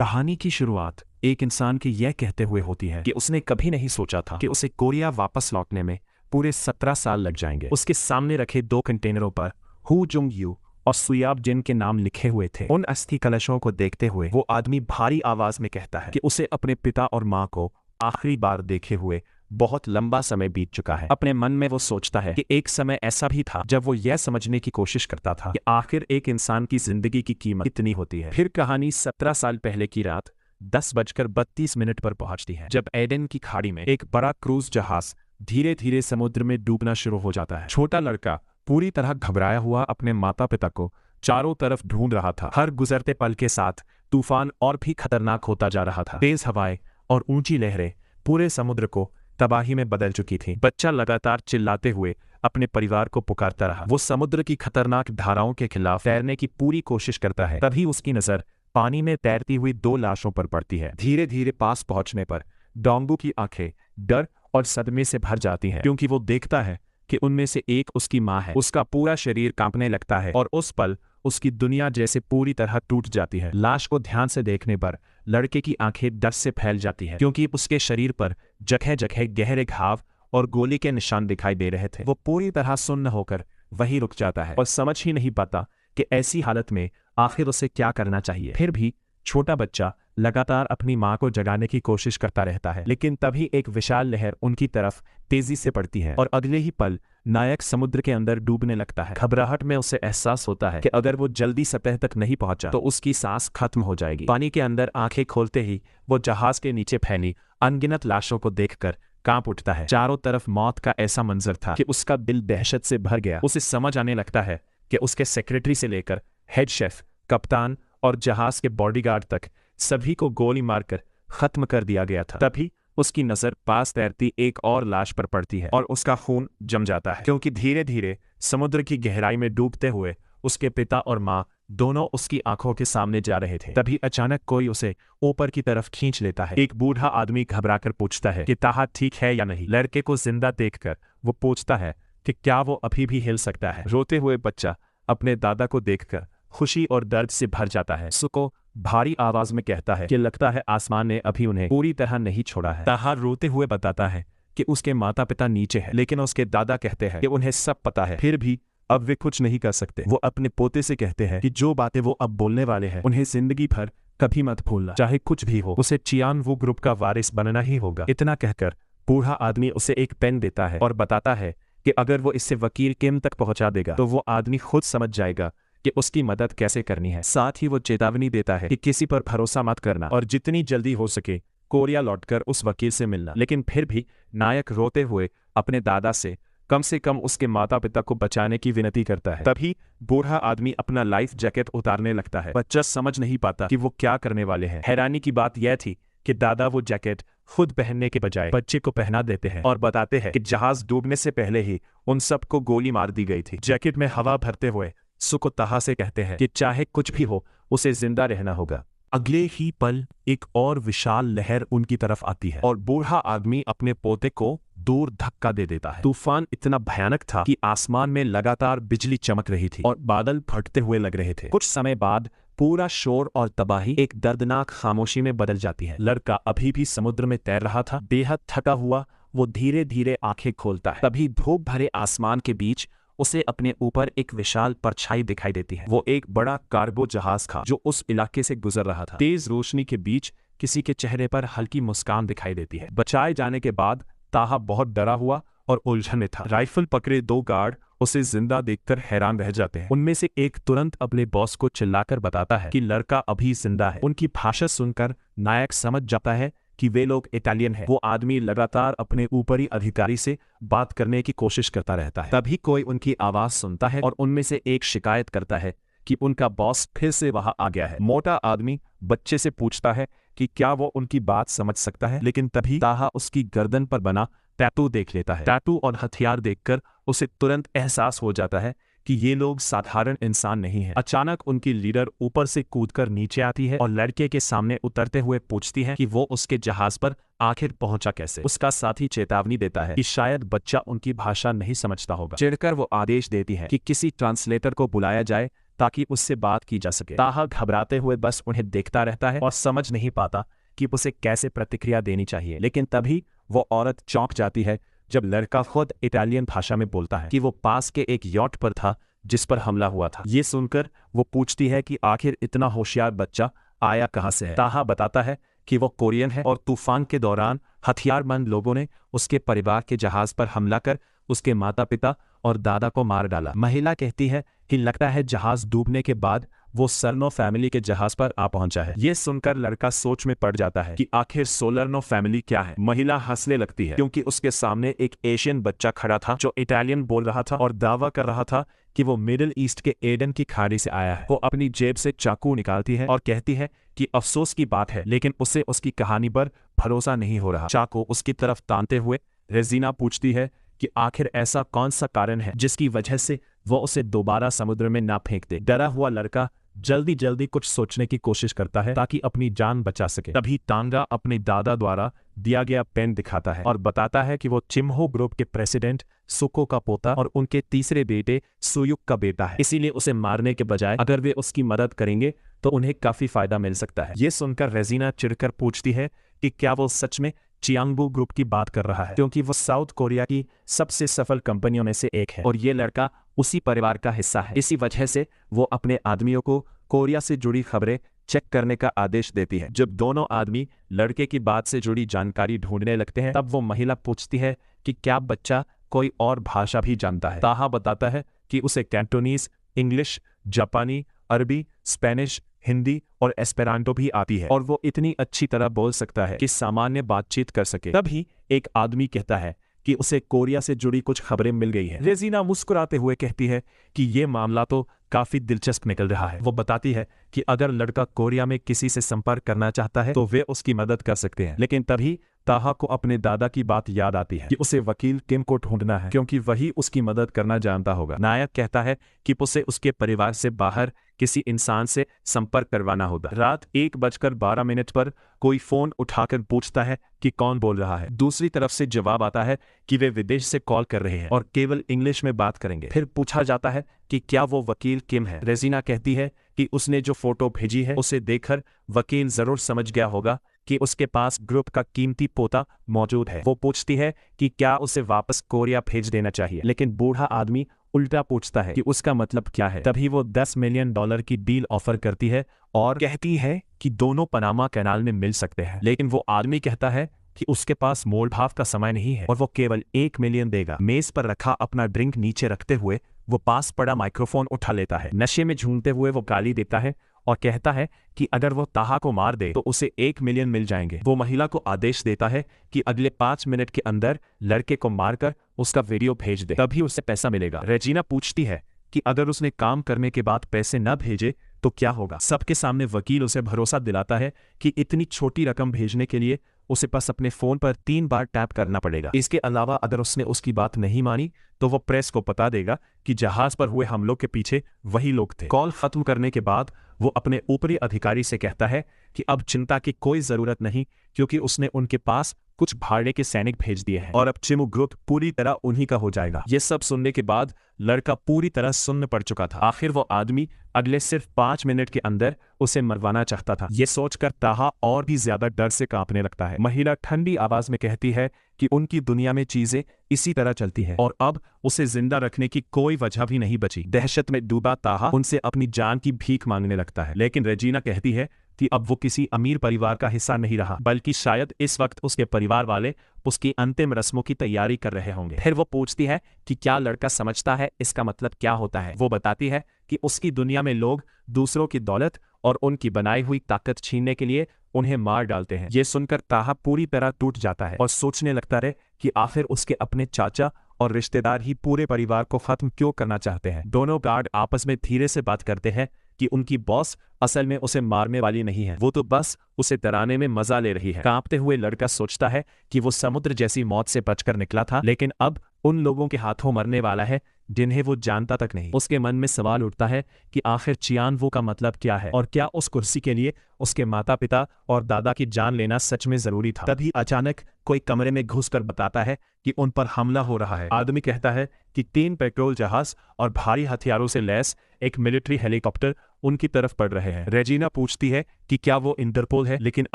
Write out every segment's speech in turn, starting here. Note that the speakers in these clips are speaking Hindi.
कहानी की शुरुआत एक इंसान के यह कहते हुए होती है कि उसने कभी नहीं सोचा था कि उसे कोरिया वापस लौटने में पूरे 17 साल लग जाएंगे। उसके सामने रखे 2 कंटेनरों पर हु जुंग यू और सुयाब जिन के नाम लिखे हुए थे। उन अस्थि कलशों को देखते हुए वो आदमी भारी आवाज में कहता है कि उसे अपने पिता और माँ को आखिरी बार देखे हुए बहुत लंबा समय बीत चुका है। अपने मन में वो सोचता है कि एक समय ऐसा भी था जब वो यह समझने की कोशिश करता था कि आखिर एक इंसान की जिंदगी की कीमत कितनी होती है। फिर कहानी 17 साल पहले की रात 10:32 पर पहुंचती है, जब एडन की खाड़ी में एक बड़ा क्रूज जहाज धीरे धीरे समुद्र में डूबना शुरू हो जाता है। छोटा लड़का पूरी तरह घबराया हुआ अपने माता पिता को चारों तरफ ढूंढ रहा था। हर गुजरते पल के साथ तूफान और भी खतरनाक होता जा रहा था। तेज हवाएं और ऊंची लहरें पूरे समुद्र को तबाही में बदल चुकी थी। बच्चा लगातार चिल्लाते हुए अपने परिवार को पुकारता रहा। वो समुद्र की खतरनाक धाराओं के खिलाफ तैरने की पूरी कोशिश करता है। तभी उसकी नजर पानी में तैरती हुई 2 लाशों पर पड़ती है। धीरे धीरे पास पहुंचने पर डोंगू की आंखें डर और सदमे से भर जाती हैं, क्योंकि वो देखता है कि उनमें से एक उसकी माँ है। उसका पूरा शरीर कांपने लगता है और उस पल उसकी दुनिया जैसे पूरी तरह टूट जाती है। लाश को ध्यान से देखने पर लड़के की आंखें डर से फैल जाती हैं, क्योंकि उसके शरीर पर जगह जगह गहरे घाव और गोली के निशान दिखाई दे रहे थे। वो पूरी तरह सुन्न होकर वहीं रुक जाता है और समझ ही नहीं पाता कि ऐसी हालत में आखिर उसे क्या करना चाहिए। फिर भी छोटा बच्चा लगातार अपनी माँ को जगाने की कोशिश करता रहता है, लेकिन तभी एक विशाल लहर उनकी तरफ तेजी से पड़ती है और अगले ही पल नायक समुद्र के अंदर डूबने लगता है। घबराहट में उसे एहसास होता है कि अगर वो जल्दी सतह तक नहीं पहुंचा तो उसकी सांस खत्म हो जाएगी। पानी के अंदर आंखें खोलते ही वो जहाज के नीचे फैली अनगिनत लाशों को देखकर कांप उठता है। चारों तरफ मौत का ऐसा मंजर था कि उसका दिल दहशत से भर गया। उसे समझ आने लगता है कि उसके सेक्रेटरी से लेकर हेड शेफ, कप्तान और जहाज के बॉडीगार्ड तक सभी को गोली मारकर खत्म कर दिया गया था। तभी उसकी नजर पास तैरती एक और लाश पर पड़ती है और उसका खून जम जाता है, क्योंकि धीरे धीरे समुद्र की गहराई में डूबते हुए उसके पिता और माँ दोनों उसकी आंखों के सामने जा रहे थे। तभी अचानक कोई उसे ऊपर की तरफ खींच लेता है। एक बूढ़ा आदमी घबराकर पूछता है कि ताहा ठीक है या नहीं। लड़के को जिंदा देखकर वो पूछता है कि क्या वो अभी भी हिल सकता है। रोते हुए बच्चा अपने दादा को देखकर खुशी और दर्द से भर जाता है। सुको भारी आवाज में कहता है कि लगता है आसमान ने अभी उन्हें पूरी तरह नहीं छोड़ा है। ताहा रोते हुए बताता है कि उसके माता पिता नीचे हैं, लेकिन उसके दादा कहते हैं कि उन्हें सब पता है, फिर भी अब वे कुछ नहीं कर सकते। वो अपने पोते से कहते हैं कि जो बातें वो अब बोलने वाले हैं उन्हें जिंदगी भर कभी मत भूलना, चाहे कुछ भी हो, उसे चियान वू ग्रुप का वारिस बनना ही होगा। इतना कहकर बूढ़ा आदमी उसे एक पेन देता है और बताता है कि अगर वो इससे वकील किम तक पहुंचा देगा तो वो आदमी खुद समझ जाएगा कि उसकी मदद कैसे करनी है। साथ ही वो चेतावनी देता है कि किसी पर भरोसा मत करना और जितनी जल्दी हो सके कोरिया लौटकर उस वकील से मिलना। लेकिन फिर भी नायक रोते हुए अपने दादा से कम उसके माता पिता को बचाने की विनती करता है। तभी बूढ़ा आदमी अपना लाइफ जैकेट उतारने लगता है। बच्चा समझ नहीं पाता कि वो क्या करने वाले हैं। हैरानी की बात यह थी कि दादा वो जैकेट खुद पहनने के बजाय बच्चे को पहना देते हैं और बताते हैं कि जहाज डूबने से पहले ही उन सबको गोली मार दी गई थी। जैकेट में हवा भरते हुए सुको ताहा से कहते हैं कि चाहे कुछ भी हो उसे जिंदा रहना होगा। अगले ही पल एक और विशाल लहर उनकी तरफ आती है और बूढ़ा आदमी अपने पोते को दूर धक्का दे देता है। तूफान इतना भयानक था कि आसमान में लगातार बिजली चमक रही थी और बादल फटते हुए लग रहे थे। कुछ समय बाद पूरा शोर और तबाही एक दर्दनाक खामोशी में बदल जाती है। लड़का अभी भी समुद्र में तैर रहा था। बेहद थका हुआ वो धीरे धीरे आंखें खोलता है। तभी धूप भरे आसमान के बीच उसे अपने ऊपर एक विशाल परछाई दिखाई देती है। वो एक बड़ा कार्गो जहाज था जो उस इलाके से गुजर रहा था। तेज रोशनी के बीच किसी के चेहरे पर हल्की मुस्कान दिखाई देती है। बचाए जाने के बाद ताहा बहुत डरा हुआ और उलझन में था। राइफल पकड़े 2 गार्ड उसे जिंदा देखकर हैरान रह जाते हैं। उनमें से एक तुरंत अपने बॉस को चिल्लाकर बताता है कि लड़का अभी जिंदा है। उनकी भाषा सुनकर नायक समझ जाता है कि वे लोग इटालियन हैं। वो आदमी लगातार अपने ऊपरी अधिकारी से बात करने की कोशिश करता रहता है। तभी कोई उनकी आवाज सुनता है और उनमें से एक शिकायत करता है कि उनका बॉस फिर से वहां आ गया है। मोटा आदमी बच्चे से पूछता है कि क्या वो उनकी बात समझ सकता है, लेकिन तभी ताहा उसकी गर्दन पर बना टैटू देख लेता है। टैटू और हथियार देखकर उसे तुरंत एहसास हो जाता है कि ये लोग साधारण इंसान नहीं हैं। अचानक उनकी लीडर ऊपर से कूदकर नीचे आती है और लड़के के सामने उतरते हुए पूछती है कि वो उसके जहाज पर आखिर पहुंचा कैसे। उसका साथी चेतावनी देता है कि शायद बच्चा उनकी भाषा नहीं समझता होगा। चिढ़कर वो आदेश देती है कि किसी ट्रांसलेटर को बुलाया जाए ताकि उससे बात की जा सके। ताहा घबराते हुए बस उन्हें देखता रहता है और समझ नहीं पाता कि उसे कैसे प्रतिक्रिया देनी चाहिए। लेकिन तभी वो औरत चौंक जाती है जब लड़का खुद इटालियन भाषा में बोलता है कि वो पास के एक यॉट पर था जिस पर हमला हुआ था। ये सुनकर वो पूछती है कि आखिर इतना होशियार बच्चा आया कहाँ से है। ताहा बताता है कि वो कोरियन है और तूफान के दौरान हथियारबंद लोगों ने उसके परिवार के जहाज पर हमला कर उसके माता पिता और दादा को मार डाला। महिला कहती है कि लगता है जहाज डूबने के बाद वो सरनो फैमिली के जहाज पर आ पहुंचा है। ये सुनकर लड़का सोच में पड़ जाता है कि आखिर सोलरनो फैमिली क्या है। महिला हंसने लगती है क्योंकि उसके सामने एक एशियन बच्चा खड़ा था जो इटालियन बोल रहा था और दावा कर रहा था कि वो मिडिल ईस्ट के एडन की खाड़ी से आया है। वो अपनी जेब से चाकू निकालती है और कहती है कि अफसोस की बात है लेकिन उसे उसकी कहानी पर भरोसा नहीं हो रहा। चाकू उसकी तरफ तानते हुए रेजिना पूछती है कि आखिर ऐसा कौन सा कारण है जिसकी वजह से वो उसे दोबारा समुद्र में ना फेंक दे। डरा हुआ लड़का जल्दी जल्दी कुछ सोचने की कोशिश करता है ताकि अपनी जान बचा सके। तभी तांगा अपने दादा द्वारा दिया गया पेन दिखाता है और बताता है कि वो चिम्हो ग्रुप के प्रेसिडेंट सुको का पोता और उनके तीसरे बेटे सुयुक का बेटा है। इसीलिए उसे मारने के बजाय अगर वे उसकी मदद करेंगे तो उन्हें काफी फायदा मिल सकता है। ये सुनकर रेजिना चिढ़कर पूछती है कि क्या वो सच में चियांगबू ग्रुप की बात कर रहा है, क्योंकि वो साउथ कोरिया की सबसे सफल कंपनियों में से एक है और ये लड़का उसी परिवार का हिस्सा है। इसी वजह से वो अपने आदमियों को कोरिया से जुड़ी खबरें चेक करने का आदेश देती है। जब दोनों आदमी लड़के की बात से जुड़ी जानकारी ढूंढने लगते हैं तब वो महिला पूछती है कि क्या बच्चा कोई और भाषा भी जानता है। ताहा बताता है कि उसे कैंटोनीज, इंग्लिश, जापानी, अरबी, स्पेनिश, हिंदी और एस्पेरांटो भी आती है और वो इतनी अच्छी तरह बोल सकता है कि सामान्य बातचीत कर सके। तभी एक आदमी कहता है कि उसे कोरिया से जुड़ी कुछ खबरें मिल गई हैं। रेजिना मुस्कुराते हुए कहती है कि ये मामला तो काफी दिलचस्प निकल रहा है। वो बताती है कि अगर लड़का कोरिया में किसी से संपर्क करना चाहता है तो वे उसकी मदद कर सकते हैं। लेकिन तभी ताहा को अपने दादा की बात याद आती है कि उसे वकील किम को ढूंढना है क्योंकि वही उसकी मदद करना जानता होगा। नायक कहता है कि उसे उसके परिवार से बाहर किसी इंसान से संपर्क करवाना होगा। रात 1:12 पर कोई फोन उठाकर पूछता है कि कौन बोल रहा है। दूसरी तरफ से जवाब आता है कि वे विदेश से कॉल कर रहे हैं और केवल इंग्लिश में बात करेंगे। फिर पूछा जाता है कि क्या वो वकील किम है। रेजिना कहती है कि उसने जो फोटो भेजी है उसे देखकर वकील जरूर समझ गया होगा कि उसके पास ग्रुप का कीमती पोता मौजूद है। वो पूछती है कि क्या उसे वापस कोरिया भेज देना चाहिए, लेकिन बूढ़ा आदमी उल्टा पूछता है कि उसका मतलब क्या है। तभी वो $10 मिलियन की डील ऑफर करती है और कहती है कि दोनों पनामा कैनाल में मिल सकते हैं। लेकिन वो आदमी कहता है कि उसके पास मोल भाव का समय नहीं है और वो केवल $1 मिलियन देगा। मेज पर रखा अपना ड्रिंक नीचे रखते हुए वो पास पड़ा माइक्रोफोन उठा लेता है। नशे में झूमते हुए वो गाली देता है और कहता है कि अगर वो ताहा को मार दे तो उसे $1 मिलियन मिल जाएंगे। वो महिला को आदेश देता है कि अगले 5 मिनट के अंदर लड़के को मारकर उसका वीडियो भेज दे, तभी उसे पैसा मिलेगा। रेजिना पूछती है कि अगर उसने काम करने के बाद पैसे न भेजे तो क्या होगा। सबके सामने वकील उसे भरोसा दिलाता है कि इतनी छोटी रकम भेजने के लिए उसे बस अपने फोन पर 3 बार टैप करना पड़ेगा। इसके अलावा अगर उसने उसकी बात नहीं मानी तो वो प्रेस को बता देगा कि जहाज पर हुए हमलों के पीछे वही लोग थे। कॉल खत्म करने के बाद वो अपने ऊपरी अधिकारी से कहता है कि अब चिंता की कोई जरूरत नहीं क्योंकि उसने उनके पास कुछ भाड़े के सैनिक भेज दिए हैं और अब चिमू ग्रुप पूरी तरह उन्हीं का हो जाएगा। ये सब सुनने के बाद लड़का पूरी तरह सुन्न पड़ चुका था। आखिर वो आदमी अगले सिर्फ 5 मिनट के अंदर उसे मरवाना चाहता था। ये सोचकर ताहा और भी ज्यादा डर से कांपने लगता है। महिला ठंडी आवाज में कहती है कि उनकी दुनिया में चीजें इसी तरह चलती हैं और अब उसे जिंदा रखने की कोई वजह भी नहीं बची। दहशत में डूबा ताहा उनसे अपनी जान की भीख मांगने लगता है, लेकिन रेजिना कहती है कि अब वो किसी अमीर परिवार का हिस्सा नहीं रहा, बल्कि शायद इस वक्त उसके परिवार वाले उसकी अंतिम रस्मों की तैयारी कर रहे होंगे। फिर वो पूछती है कि क्या लड़का समझता है इसका मतलब क्या होता है। वो बताती है कि उसकी दुनिया में लोग दूसरों की दौलत और उनकी बनाई हुई ताकत छीनने के लिए उन्हें मार डालते हैं। ये सुनकर ताहा पूरी तरह टूट जाता है और सोचने लगता है कि आखिर उसके अपने चाचा और रिश्तेदार ही पूरे परिवार को खत्म क्यों करना चाहते हैं। दोनों गार्ड आपस में धीरे से बात करते हैं कि उनकी बॉस असल में उसे मारने वाली नहीं है, वो तो बस उसे डराने में मजा ले रही है। कांपते हुए लड़का सोचता है कि वो समुद्र जैसी मौत से बचकर निकला था, लेकिन अब उन लोगों के हाथों मरने वाला है जिन्हें वो जानता तक नहीं। उसके मन में सवाल उठता है कि आखिर चियांवो का मतलब क्या है और क्या उस कुर्सी के लिए उसके माता पिता और दादा की जान लेना सच में जरूरी था। तभी अचानक कोई कमरे में घुसकर बताता है कि उन पर हमला हो रहा है। आदमी कहता है कि 3 पेट्रोल जहाज और भारी हथियारों से लैस एक मिलिट्री हेलीकॉप्टर उनकी तरफ पड़ रहे हैं। रेजिना पूछती है कि क्या वो इंटरपोल है, लेकिन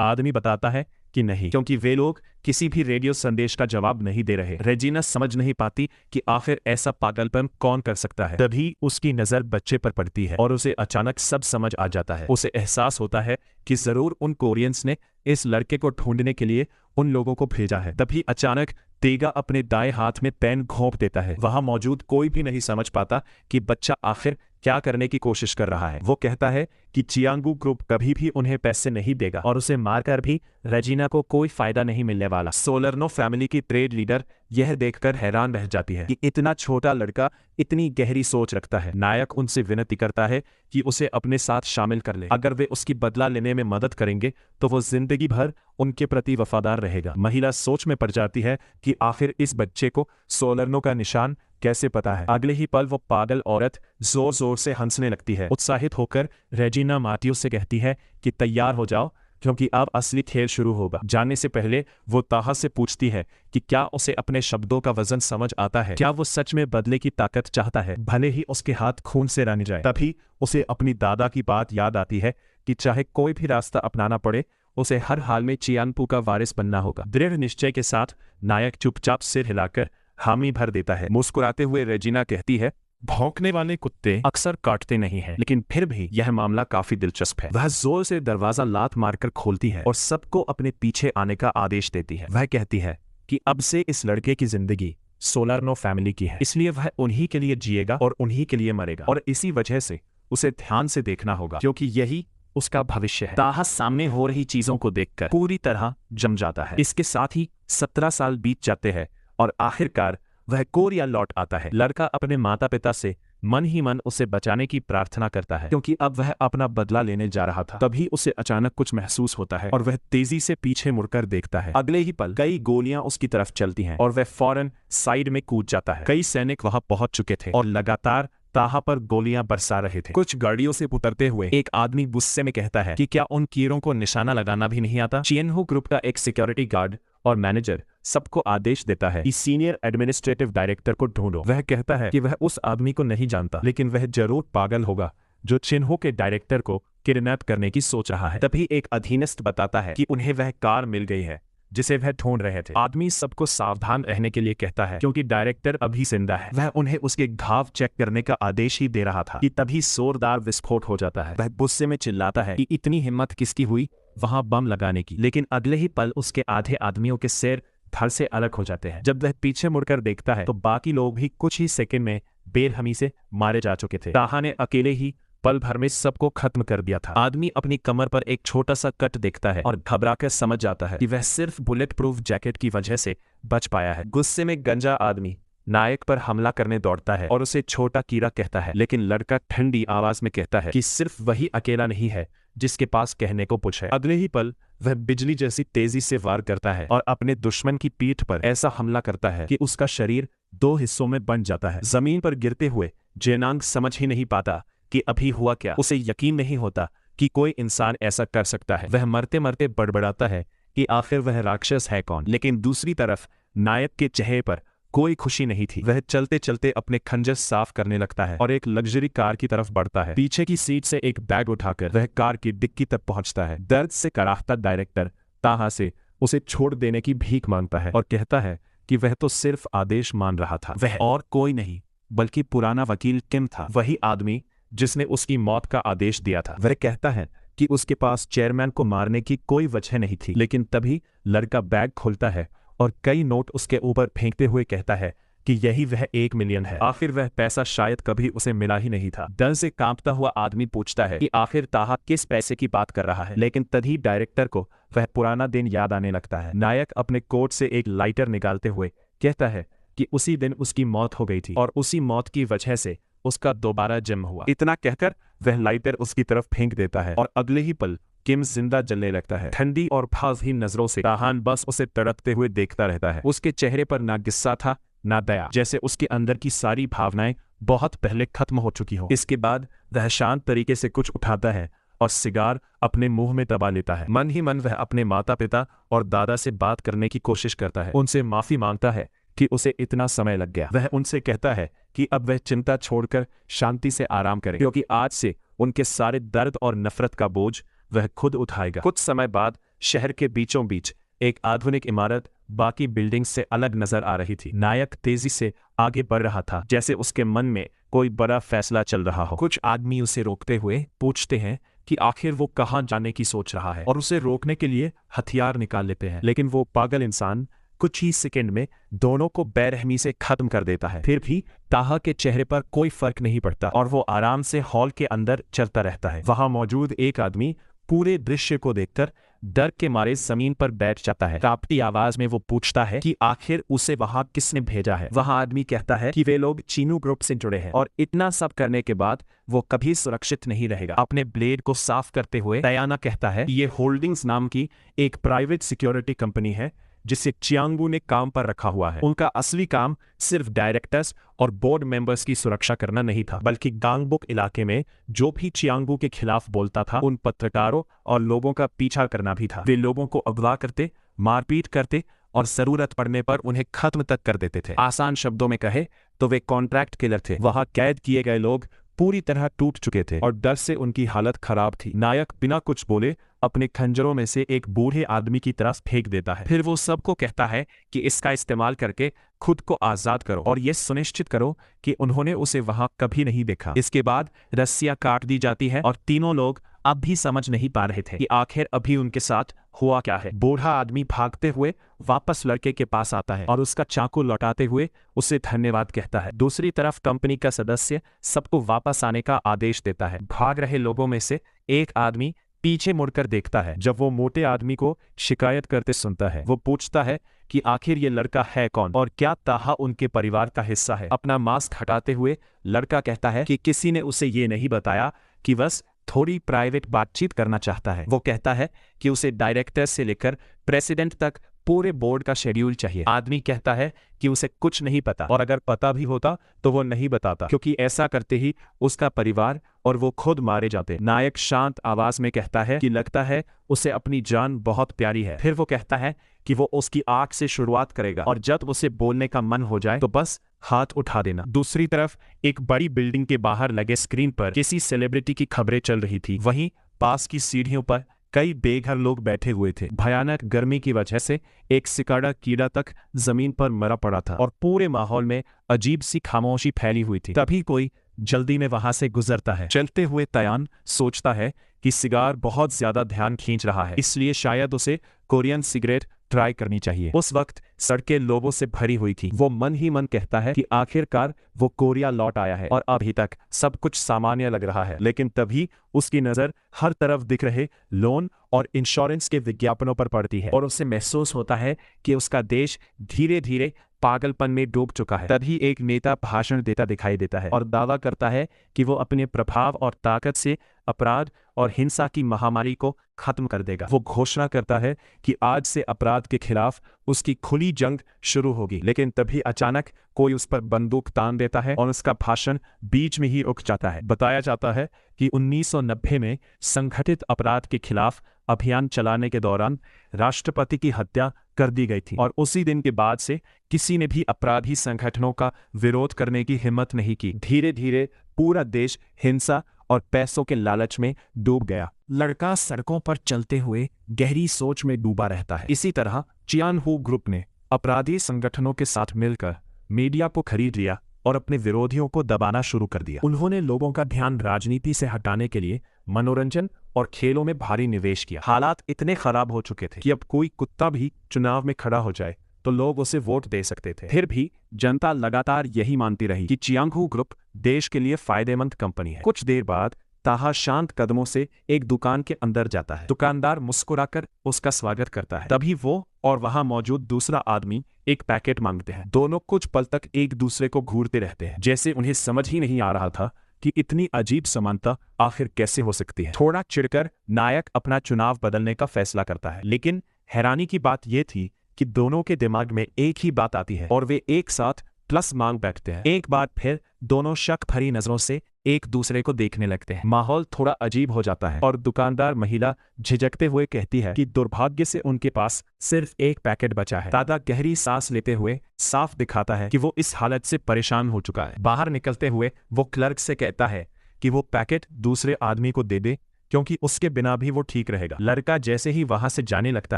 आदमी बताता है कि नहीं, क्योंकि वे लोग किसी भी रेडियो संदेश का जवाब नहीं दे रहे। रेजिना समझ नहीं पाती कि आखिर ऐसा पागलपन कौन कर सकता है। तभी उसकी नजर बच्चे पर पड़ती है और उसे अचानक सब समझ आ जाता है। उसे एहसास होता है कि जरूर उन कोरियंस ने इस लड़के को ढूंढने के लिए उन लोगों को भेजा है। तभी अचानक तेगा अपने दाएं हाथ में पेन घोंप देता है। वहां मौजूद कोई भी नहीं समझ पाता कि बच्चा आखिर क्या करने की कोशिश कर रहा है। वो कहता है कि चियांगू ग्रुप कभी भी उन्हें पैसे नहीं देगा और उसे मारकर भी रेजिना को कोई फायदा नहीं मिलने वाला। सोलरनो फैमिली की ट्रेड लीडर यह देखकर हैरान रह जाती है कि इतना छोटा लड़का इतनी गहरी सोच रखता है। नायक उनसे विनती करता है कि उसे अपने साथ शामिल कर ले। अगर वे उसकी बदला लेने में मदद करेंगे तो वो जिंदगी भर उनके प्रति वफादार रहेगा। महिला सोच में पड़ जाती है कि आखिर इस बच्चे को सोलरनो का निशान कैसे पता है। अगले ही पल वो पागल औरत जोर जोर से हंसने लगती है। उत्साहित होकर रेजिना मार्टियो से कहती है कि तैयार हो जाओ, क्योंकि अब असली खेल शुरू होगा। जाने से पहले वो ताहा से पूछती है कि क्या उसे अपने शब्दों का वजन समझ आता है, क्या वो सच में बदले की ताकत चाहता है, भले ही उसके हाथ खून से रंग जाए। तभी उसे अपनी दादा की बात याद आती है कि चाहे कोई भी रास्ता अपनाना पड़े, उसे हर हाल में चियांगपू का वारिस बनना होगा। दृढ़ निश्चय के साथ नायक चुपचाप सिर हिलाकर हामी भर देता है। मुस्कुराते हुए रेजिना कहती है, भौंकने वाले कुत्ते अक्सर काटते नहीं हैं, लेकिन फिर भी यह मामला काफी दिलचस्प है। वह जोर से दरवाजा लात मारकर खोलती है और सबको अपने पीछे आने का आदेश देती है। वह कहती है कि अब से इस लड़के की जिंदगी सोलरनो फैमिली की है, इसलिए वह उन्हीं के लिए जिएगा और उन्हीं के लिए मरेगा, और इसी वजह से उसे ध्यान से देखना होगा, क्योंकि यही उसका भविष्य है। ताहा सामने हो रही चीजों को देखकर पूरी तरह जम जाता है। इसके साथ ही 17 साल बीत जाते हैं और आखिरकार वह कोरिया लौट आता है। लड़का अपने माता पिता से मन ही मन उसे बचाने की प्रार्थना करता है, क्योंकि अब वह अपना बदला लेने जा रहा था। तभी उसे अचानक कुछ महसूस होता है और वह तेजी से पीछे मुड़कर देखता है। अगले ही पल कई गोलियां उसकी तरफ चलती हैं और वह फौरन साइड में कूद जाता है। कई सैनिक वहां पहुंच चुके थे और लगातार ताहा पर गोलियां बरसा रहे थे। कुछ गाड़ियों से उतरते हुए एक आदमी गुस्से में कहता है कि क्या उन कीरों को निशाना लगाना भी नहीं आता। चियनहू ग्रुप का एक सिक्योरिटी गार्ड और मैनेजर सबको आदेश देता है कि सीनियर एडमिनिस्ट्रेटिव डायरेक्टर को ढूंढो। वह कहता है कि वह उस आदमी को नहीं जानता, लेकिन वह जरूर पागल होगा जो चिन्हो के डायरेक्टर को किडनैप करने की सोच रहा है। तभी एक अधीनस्थ बताता है कि उन्हें वह कार मिल गई है जिसे वह ढूंढ रहे थे। आदमी सबको सावधान रहने के लिए कहता है, क्योंकि डायरेक्टर अभी जिंदा है। वह उन्हें उसके घाव चेक करने का आदेश ही दे रहा था कि तभी जोरदार विस्फोट हो जाता है। वह गुस्से में चिल्लाता है कि इतनी हिम्मत किसकी हुई वहां बम लगाने की, लेकिन अगले ही पल उसके आधे आदमियों के सिर धड़ से अलग हो जाते हैं। जब वह पीछे मुड़कर देखता है तो बाकी लोग भी कुछ ही सेकंड में बेरहमी से मारे जा चुके थे। ताहा ने अकेले ही पल भर में सबको खत्म कर दिया था। आदमी अपनी कमर पर एक छोटा सा कट देखता है और घबराकर समझ जाता है कि वह सिर्फ बुलेट प्रूफ जैकेट की वजह से बच पाया है। गुस्से में गंजा आदमी नायक पर हमला करने दौड़ता है और उसे छोटा कीड़ा कहता है, लेकिन लड़का ठंडी आवाज में कहता है कि सिर्फ वही अकेला नहीं है जिसके पास कहने को कुछ है। अगले ही पल वह बिजली जैसी तेजी से वार करता है और अपने दुश्मन की पीठ पर ऐसा हमला करता है कि उसका शरीर 2 हिस्सों में बंट जाता है। जमीन पर गिरते हुए जेनांग समझ ही नहीं पाता कि अभी हुआ क्या। उसे यकीन नहीं होता कि कोई इंसान ऐसा कर सकता है। वह मरते मरते बड़बड़ाता है कि आखिर वह राक्षस है कौन। लेकिन दूसरी तरफ नायक के चेहरे पर कोई खुशी नहीं थी। वह चलते चलते अपने खंजर साफ करने लगता है और एक लग्जरी कार की तरफ बढ़ता है। पीछे की सीट से एक बैग उठाकर वह कार की डिक्की तक पहुंचता है। दर्द से कराहता डायरेक्टर ताहा से उसे छोड़ देने की भीख मांगता है और कहता है कि वह तो सिर्फ आदेश मान रहा था। वह और कोई नहीं बल्कि पुराना वकील किम था, वही आदमी जिसने उसकी मौत का आदेश दिया था। वह कहता है कि उसके पास चेयरमैन को मारने की कोई वजह नहीं थी, लेकिन तभी लड़का बैग खोलता है और कई नोट उसके ऊपर फेंकते हुए कहता है कि यही वह 1 मिलियन है। आखिर वह पैसा शायद कभी उसे मिला ही नहीं था। डर से कांपता हुआ आदमी पूछता है कि आखिर ताहा किस पैसे की बात कर रहा है, लेकिन तभी डायरेक्टर को वह पुराना दिन याद आने लगता है। नायक अपने कोट से एक लाइटर निकालते हुए कहता है कि उसी दिन उसकी मौत हो गई थी और उसी मौत की वजह से उसका दोबारा जन्म हुआ। इतना कहकर वह लाइटर उसकी तरफ फेंक देता है और अगले ही पल किम जिंदा जलने लगता है। ठंडी और फाज़हीन नजरों से ताहान बस उसे तड़पते हुए देखता रहता है। उसके चेहरे पर ना गुस्सा था ना दया, जैसे उसके अंदर की सारी भावनाएं बहुत पहले खत्म हो चुकी हो। इसके बाद वह शांत तरीके से कुछ उठाता है और सिगार अपने मुंह में दबा लेता है। मन ही मन वह अपने माता पिता और दादा से बात करने की कोशिश करता है। उनसे माफी मांगता है कि उसे इतना समय लग गया। वह उनसे कहता है कि अब वह चिंता छोड़कर शांति से आराम करे, क्योंकि आज से उनके सारे दर्द और नफरत का बोझ वह खुद उठाएगा। कुछ समय बाद शहर के बीचों बीच एक आधुनिक इमारत बाकी बिल्डिंग से अलग नजर आ रही थी। नायक तेजी से आगे बढ़ रहा था, जैसे उसके मन में कोई बड़ा फैसला चल रहा हो। कुछ आदमी उसे रोकते हुए पूछते हैं कि आखिर वो कहाँ जाने की सोच रहा है, और उसे रोकने के लिए हथियार निकाल लेते हैं। लेकिन वो पागल इंसान कुछ ही सेकंड में दोनों को बेरहमी से खत्म कर देता है। फिर भी ताहा के चेहरे पर कोई फर्क नहीं पड़ता और वो आराम से हॉल के अंदर चलता रहता है। वहां मौजूद एक आदमी पूरे दृश्य को देखकर डर के मारे जमीन पर बैठ जाता है। कांपती आवाज में वो पूछता है कि आखिर उसे वहां किसने भेजा है। वहां आदमी कहता है कि वे लोग चीनू ग्रुप से जुड़े हैं और इतना सब करने के बाद वो कभी सुरक्षित नहीं रहेगा। अपने ब्लेड को साफ करते हुए दयाना कहता है कि ये होल्डिंग्स नाम की एक प्राइवेट सिक्योरिटी कंपनी है जिसे चियांगबू ने काम पर रखा हुआ है। उनका असली काम सिर्फ डायरेक्टर्स और बोर्ड मेंबर्स की सुरक्षा करना नहीं था, बल्कि गांगबुक इलाके में जो भी चियांगबू के खिलाफ बोलता था उन पत्रकारों और लोगों का पीछा करना भी था। वे लोगों को अगवा करते, मारपीट करते और जरूरत पड़ने पर उन्हें खत्म तक कर देते थे। आसान शब्दों में कहे तो वे कॉन्ट्रैक्ट किलर थे। वहां कैद किए गए लोग पूरी तरह टूट चुके थे और डर से उनकी हालत खराब थी। नायक बिना कुछ बोले अपने खंजरों में से एक बूढ़े आदमी की तरफ फेंक देता है। फिर वो सबको कहता है कि इसका इस्तेमाल करके खुद को आजाद करो और ये सुनिश्चित करो कि उन्होंने उसे वहां कभी नहीं देखा। इसके बाद रस्सियां काट दी जाती है और तीनों लोग अब भी समझ नहीं पा रहे थे कि आखिर अभी उनके साथ हुआ क्या है। बूढ़ा आदमी भागते हुए वापस लड़के के पास आता है और उसका चाकू लौटाते हुए उसे धन्यवाद कहता है। दूसरी तरफ कंपनी का सदस्य सबको वापस आने का आदेश देता है। भाग रहे लोगों में से एक आदमी पीछे मुड़कर देखता है। जब वो मोटे आदमी को शिकायत करते सुनता है, वो पूछता है कि आखिर ये लड़का है कौन और क्या ताहा उनके परिवार का हिस्सा है। अपना मास्क हटाते हुए लड़का कहता है कि किसी ने उसे ये नहीं बताया कि बस थोड़ी प्राइवेट बातचीत करना चाहता है। वो कहता है कि उसे डायरेक्टर से लेकर प्रेसिडेंट तक पूरे बोर्ड का शेड्यूल चाहिए। आदमी कहता है कि उसे कुछ नहीं पता और अगर पता भी होता तो वो नहीं बताता, क्योंकि ऐसा करते ही उसका परिवार और वो खुद मारे जाते। नायक शांत आवाज में कहता है कि लगता है उसे अपनी जान बहुत प्यारी है। फिर वो कहता है कि वो उसकी आंख से शुरुआत करेगा और जब उसे बोलने का मन हो जाए तो बस हाथ उठा देना। दूसरी तरफ एक बड़ी बिल्डिंग के बाहर लगे स्क्रीन पर किसी सेलिब्रिटी की खबरें चल रही थी। वहीं पास की सीढ़ियों पर कई बेघर लोग बैठे हुए थे। भयानक गर्मी की वजह से एक सिकाड़ा कीड़ा तक जमीन पर मरा पड़ा था और पूरे माहौल में अजीब सी खामोशी फैली हुई थी। तभी कोई जल्दी में वहां से गुजरता है। चलते हुए तयान सोचता है कि सिगार बहुत ज्यादा ध्यान खींच रहा है, इसलिए शायद उसे कोरियन सिगरेट ट्राई करनी चाहिए। उस वक्त सड़कें लोगों से भरी हुई थी। वो मन ही मन कहता है कि आखिरकार वो कोरिया लौट आया है और अभी तक सब कुछ सामान्य लग रहा है। लेकिन तभी उसकी नजर हर तरफ दिख रहे लोन और इंश्योरेंस के विज्ञापनों पर पड़ती है और उसे महसूस होता है कि उसका देश धीरे धीरे पागलपन में डूब चुका है। तभी एक नेता भाषण देता दिखाई देता है और दावा करता है कि वो अपने प्रभाव और ताकत से अपराध और हिंसा की महामारी को खत्म कर देगा। वो घोषणा करता है कि आज से अपराध के खिलाफ उसकी खुली जंग शुरू होगी। लेकिन तभी अचानक कोई उस पर बंदूक तान देता है और उसका भाषण बीच में ही रुक जाता है। बताया जाता है कि 1990 में संगठित अपराध के खिलाफ अभियान चलाने के दौरान राष्ट्रपति की हत्या कर दी गई थी और उसी दिन के बाद से किसी ने भी अपराधी संगठनों का विरोध करने की हिम्मत नहीं की। धीरे धीरे पूरा देश हिंसा और पैसों के लालच में डूब गया। लड़का सड़कों पर चलते हुए गहरी सोच में डूबा रहता है। इसी तरह चियानहू ग्रुप ने अपराधी संगठनों के साथ मिलकर मीडिया को खरीद लिया और अपने विरोधियों को दबाना शुरू कर दिया। उन्होंने लोगों का ध्यान राजनीति से हटाने के लिए मनोरंजन और खेलों में भारी निवेश किया। हालात इतने खराब हो चुके थे कि अब कोई कुत्ता भी चुनाव में खड़ा हो जाए तो लोग उसे वोट दे सकते थे। फिर भी जनता लगातार यही मानती रही कि चियांगहू ग्रुप देश के लिए फायदेमंद कंपनी है। कुछ देर बाद ताहा शांत कदमों से एक दुकान के अंदर जाता है। दुकानदार मुस्कुराकर उसका स्वागत करता है। तभी वो और वहां मौजूद दूसरा आदमी एक पैकेट मांगते हैं। दोनों कुछ पल तक एक दूसरे को घूरते रहते हैं, जैसे उन्हें समझ ही नहीं आ रहा था कि इतनी अजीब समानता आखिर कैसे हो सकती है। थोड़ा चिढ़कर नायक अपना चुनाव बदलने का फैसला करता है, लेकिन हैरानी की बात यह थी कि दोनों के दिमाग में एक ही बात आती है और वे एक साथ प्लस मांग बैठते हैं। एक बार फिर दोनों शक भरी नजरों से एक दूसरे को देखने लगते हैं। माहौल थोड़ा अजीब हो जाता है और दुकानदार महिला झिझकते हुए कहती है कि दुर्भाग्य से उनके पास सिर्फ एक पैकेट बचा है। दादा गहरी सांस लेते हुए साफ दिखाता है कि वो इस हालत से परेशान हो चुका है। बाहर निकलते हुए वो क्लर्क से कहता है कि वो पैकेट दूसरे आदमी को दे दे, क्योंकि उसके बिना भी वो ठीक रहेगा। लड़का जैसे ही वहां से जाने लगता